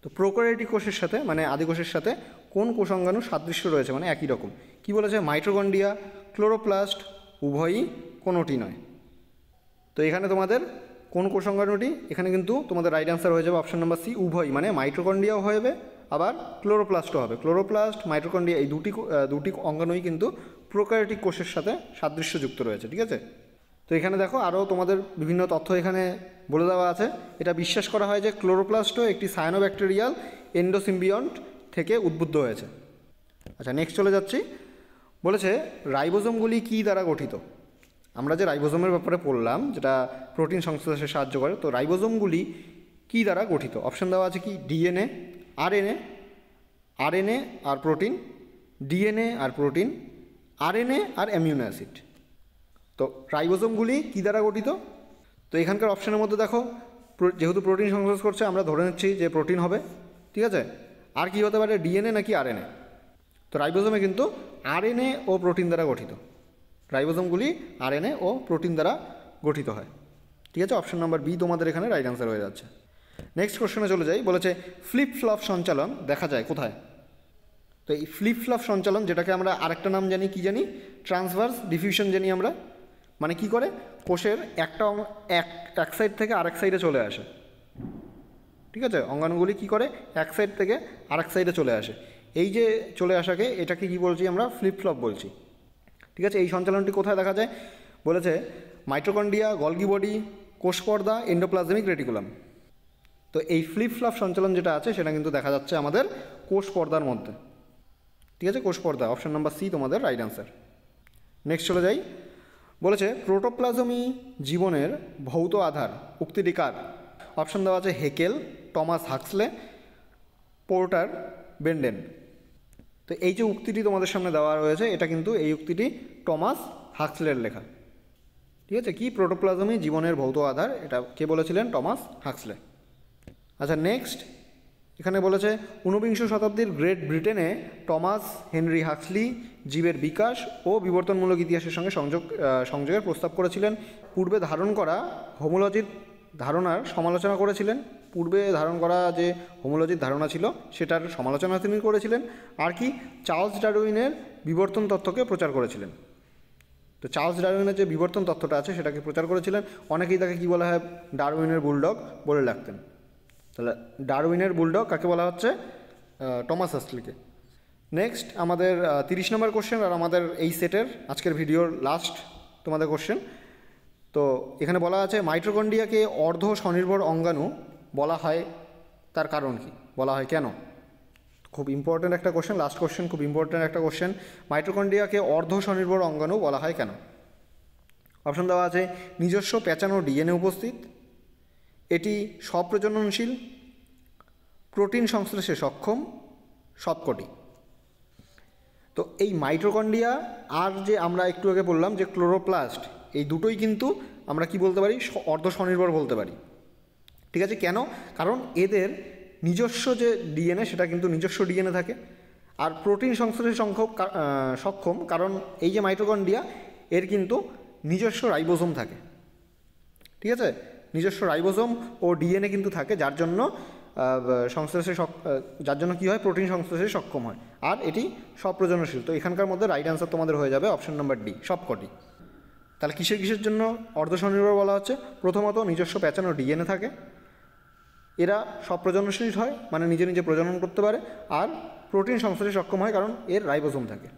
তো প্রোক্যারিওটিক কোষের সাথে মানে আদি কোষের সাথে কোন কোষ অঙ্গাণুর সাদৃশ্য রয়েছে, মানে একই রকম? কি বলেছে? মাইটোকন্ড্রিয়া, ক্লোরোপ্লাস্ট, উভয়ই, কোনোটি নয়। তো এখানে তোমাদের কোন কোষ অঙ্গাণুটি? এখানে কিন্তু তোমাদের রাইট অ্যান্সার হয়ে যাবে অপশন নাম্বার সি, উভয়ই, মানে মাইটোকন্ড্রিয়াও হবে আবার ক্লোরোপ্লাস্টও হবে। ক্লোরোপ্লাস্ট, মাইটোকন্ড্রিয়া এই দুটি অঙ্গাণুই কিন্তু প্রোক্যারিওটিক কোষের সাথে সাদৃশ্যযুক্ত রয়েছে, ঠিক আছে। তো এখানে দেখো আরও তোমাদের বিভিন্ন তথ্য এখানে বলে দেওয়া আছে। এটা বিশ্বাস করা হয় যে ক্লোরোপ্লাস্টও একটি সায়ানোব্যাকটেরিয়াল এন্ডোসিম্বিয়ন্ট থেকে উদ্বুদ্ধ হয়েছে। আচ্ছা, নেক্সট চলে যাচ্ছি। বলেছে রাইবোজোমগুলি কী দ্বারা গঠিত? আমরা যে রাইবোজোমের ব্যাপারে পড়লাম, যেটা প্রোটিন সংশ্লেষে সাহায্য করে, তো রাইবোজোমগুলি কী দ্বারা গঠিত? অপশন দেওয়া আছে কি ডিএনএ, আরএনএ আর প্রোটিন, ডিএনএ আর প্রোটিন, আরএনএ আর অ্যামিনো অ্যাসিড। তো রাইবোজোমগুলি কী দ্বারা গঠিত? তো এখানকার অপশানের মধ্যে দেখো, যেহেতু প্রোটিন সংশ্লেষ করছে আমরা ধরে নিচ্ছি যে প্রোটিন হবে, ঠিক আছে। আর কি হতে পারে, ডিএনএ নাকি আরএনএ? তো রাইবোজোমে কিন্তু আরএনএ ও প্রোটিন দ্বারা গঠিত। রাইবোজোমগুলি আরএনএ ও প্রোটিন দ্বারা গঠিত হয়, ঠিক আছে। অপশন নাম্বার বি তোমাদের এখানে রাইট অ্যান্সার হয়ে যাচ্ছে। নেক্সট কোশ্চেনে চলে যাই। বলেছে ফ্লিপ ফ্লপ সঞ্চালন দেখা যায় কোথায়? তো এই ফ্লিপ ফ্লপ সঞ্চালন, যেটাকে আমরা আরেকটা নাম জানি, কি জানি? ট্রান্সভার্স ডিফিউশন জানি আমরা। মানে কি করে? কোষের এক সাইড থেকে আরেক সাইডে চলে আসে, ঠিক আছে। অঙ্গাণুগুলি কি করে? এক সাইড থেকে আরেক সাইডে চলে আসে। এই যে চলে আসাকে, এটাকে কি বলছি আমরা? ফ্লিপ ফ্লপ বলছি, ঠিক আছে। এই সঞ্চালনটি কোথায় দেখা যায়? বলেছে মাইটোকন্ড্রিয়া, গলগি বডি, কোষ পর্দা, এন্ডোপ্লাজমিক রেটিকুলাম। তো এই ফ্লিপ ফ্লপ সঞ্চালন যেটা আছে সেটা কিন্তু দেখা যাচ্ছে আমাদের কোষ পর্দার মধ্যে, ঠিক আছে। কোষ পর্দা, অপশন নাম্বার সি তোমাদের রাইট অ্যান্সার। নেক্সট চলে যাই। বলেছে প্রোটোপ্লাজমই জীবনের ভৌত আধার উক্তিটি কার? অপশন দেওয়া আছে হেকেল, টমাস হাক্সলে, পোর্টার, বেন্ডেন। তো এই যে উক্তিটি তোমাদের সামনে দেওয়া রয়েছে, এটা কিন্তু এই উক্তিটি টমাস হাক্সলের লেখা, ঠিক আছে। কি? প্রোটোপ্লাজমই জীবনের ভৌত আধার, এটা কে বলেছিলেন? টমাস হাক্সলে। আচ্ছা, নেক্সট এখানে বলেছে 19বিংশ শতাব্দীর গ্রেট ব্রিটেনে টমাস হেনরি হাক্সলি জীবের বিকাশ ও বিবর্তনমূলক ইতিহাসের সঙ্গে সংযোগের প্রস্তাব করেছিলেন। পূর্বে ধারণ করা হোমোলজির ধারণার সমালোচনা করেছিলেন। পূর্বে ধারণ করা যে হোমোলজির ধারণা ছিল সেটার সমালোচনা তিনি করেছিলেন। আর কি, চার্লস ডারউইনের বিবর্তন তত্ত্বকে প্রচার করেছিলেন। তো চার্লস ডারউইনের যে বিবর্তন তত্ত্বটা আছে সেটাকে প্রচার করেছিলেন। অনেকেই তাকে কী বলা হয়, ডারউইনের বুলডগ বলে ডাকতেন। তাহলে ডারউইনের বুলডগ কাকে বলা হচ্ছে? টমাস হাক্সলিকে। নেক্সট আমাদের 30 নম্বর কোশ্চেন, আর আমাদের এই সেটের আজকের ভিডিওর লাস্ট তোমাদের কোশ্চেন। তো এখানে বলা আছে মাইটোকন্ড্রিয়াকে অর্ধ স্বনির্ভর অঙ্গাণু বলা হয়, তার কারণ কি, বলা হয় কেন? খুব ইম্পর্ট্যান্ট একটা কোশ্চেন, লাস্ট কোশ্চেন, খুব ইম্পর্ট্যান্ট একটা কোশ্চেন। মাইটোকন্ড্রিয়াকে অর্ধ স্বনির্ভর অঙ্গাণু বলা হয় কেন? অপশন দেওয়া আছে নিজস্ব প্যাঁচানো ডিএনএ উপস্থিত, এটি স্বপ্রজননশীল, প্রোটিন সংশ্লেষে সক্ষম, সবকটি। তো এই মাইটোকন্ড্রিয়া আর যে আমরা একটু আগে বললাম যে ক্লোরোপ্লাস্ট, এই দুটোই কিন্তু আমরা কি বলতে পারি, অর্ধ স্বনির্ভর বলতে পারি। ঠিক আছে, কেন? কারণ এদের নিজস্ব যে ডিএনএ সেটা কিন্তু নিজস্ব ডিএনএ থাকে, আর প্রোটিন সংশ্লেষে সক্ষম কারণ এই যে মাইটোকন্ড্রিয়া এর কিন্তু নিজস্ব রাইবোসোম থাকে। ঠিক আছে, নিজস্ব রাইবোসোম ও ডিএনএ কিন্তু থাকে, যার জন্য কী হয়, প্রোটিন সংশ্লেষে সক্ষম হয়, আর এটি স্বপ্রজননশীল। তো এখানকার মধ্যে রাইট অ্যান্সার তোমাদের হয়ে যাবে অপশন নাম্বার ডি, সবকটি। তাহলে কিসের জন্য অর্ধস্বনির্ভর বলা হচ্ছে? প্রথমত নিজস্ব প্যাঁচানো ডিএনএ থাকে, এরা স্বপ্রজননশীল হয় মানে নিজে নিজে প্রজনন করতে পারে, আর প্রোটিন সংশ্লেষে সক্ষম হয় কারণ এর রাইবোসোম থাকে।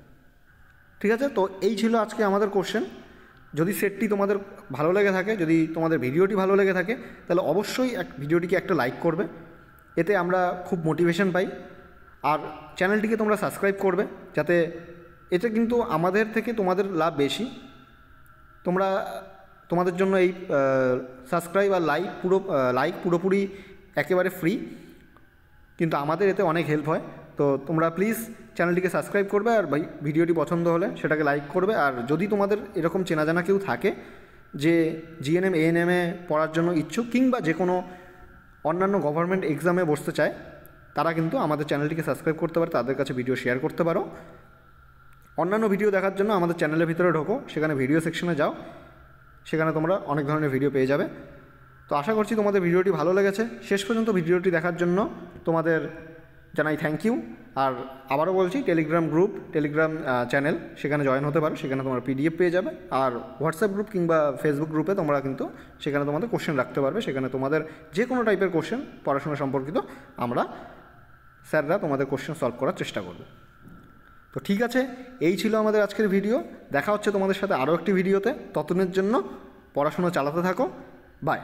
ঠিক আছে, তো এই ছিল আজকে আমাদের কোশ্চেন। যদি সেটটি তোমাদের ভালো লেগে থাকে, যদি তোমাদের ভিডিওটি ভালো লেগে থাকে, তাহলে অবশ্যই ভিডিওটিকে একটা লাইক করবে, এতে আমরা খুব মোটিভেশন পাই। আর চ্যানেলটিকে তোমরা সাবস্ক্রাইব করবে, যাতে এতে কিন্তু আমাদের থেকে তোমাদের লাভ বেশি। তোমাদের জন্য এই সাবস্ক্রাইব আর লাইক পুরোপুরি একেবারে ফ্রি, কিন্তু আমাদের এতে অনেক হেল্প হয়। তো তোমরা প্লিজ চ্যানেলটিকে সাবস্ক্রাইব করবে, আর ভিডিওটি পছন্দ হলে সেটাকে লাইক করবে। আর যদি তোমাদের এরকম চেনা জানা কেউ থাকে যে জিএনএম এএনএমে পড়ার জন্য ইচ্ছুক, কিংবা যে কোনো অন্যান্য গভর্নমেন্ট এক্সামে বসতে চায়, তারা কিন্তু আমাদের চ্যানেলটিকে সাবস্ক্রাইব করতে পারে, তাদের কাছে ভিডিও শেয়ার করতে পারো। অন্যান্য ভিডিও দেখার জন্য আমাদের চ্যানেলের ভিতরে ঢোকো, সেখানে ভিডিও সেকশনে যাও, সেখানে তোমরা অনেক ধরনের ভিডিও পেয়ে যাবে। তো আশা করছি তোমাদের ভিডিওটি ভালো লেগেছে। শেষ পর্যন্ত ভিডিওটি দেখার জন্য তোমাদের জানাই থ্যাংক ইউ। আর আবারও বলছি, টেলিগ্রাম চ্যানেল, সেখানে জয়েন হতে পারো, সেখানে তোমরা পিডিএফ পেয়ে যাবে। আর হোয়াটসঅ্যাপ গ্রুপ কিংবা ফেসবুক গ্রুপে তোমরা কিন্তু সেখানে তোমাদের কোশ্চেন রাখতে পারবে, সেখানে তোমাদের যে কোনো টাইপের কোশ্চেন পড়াশোনা সম্পর্কিত আমরা স্যাররা তোমাদের কোশ্চেন সলভ করার চেষ্টা করব। তো ঠিক আছে, এই ছিল আমাদের আজকের ভিডিও। দেখা হচ্ছে তোমাদের সাথে আরও একটি ভিডিওতে। ততদিনের জন্য পড়াশোনা চালাতে থাকো। বাই।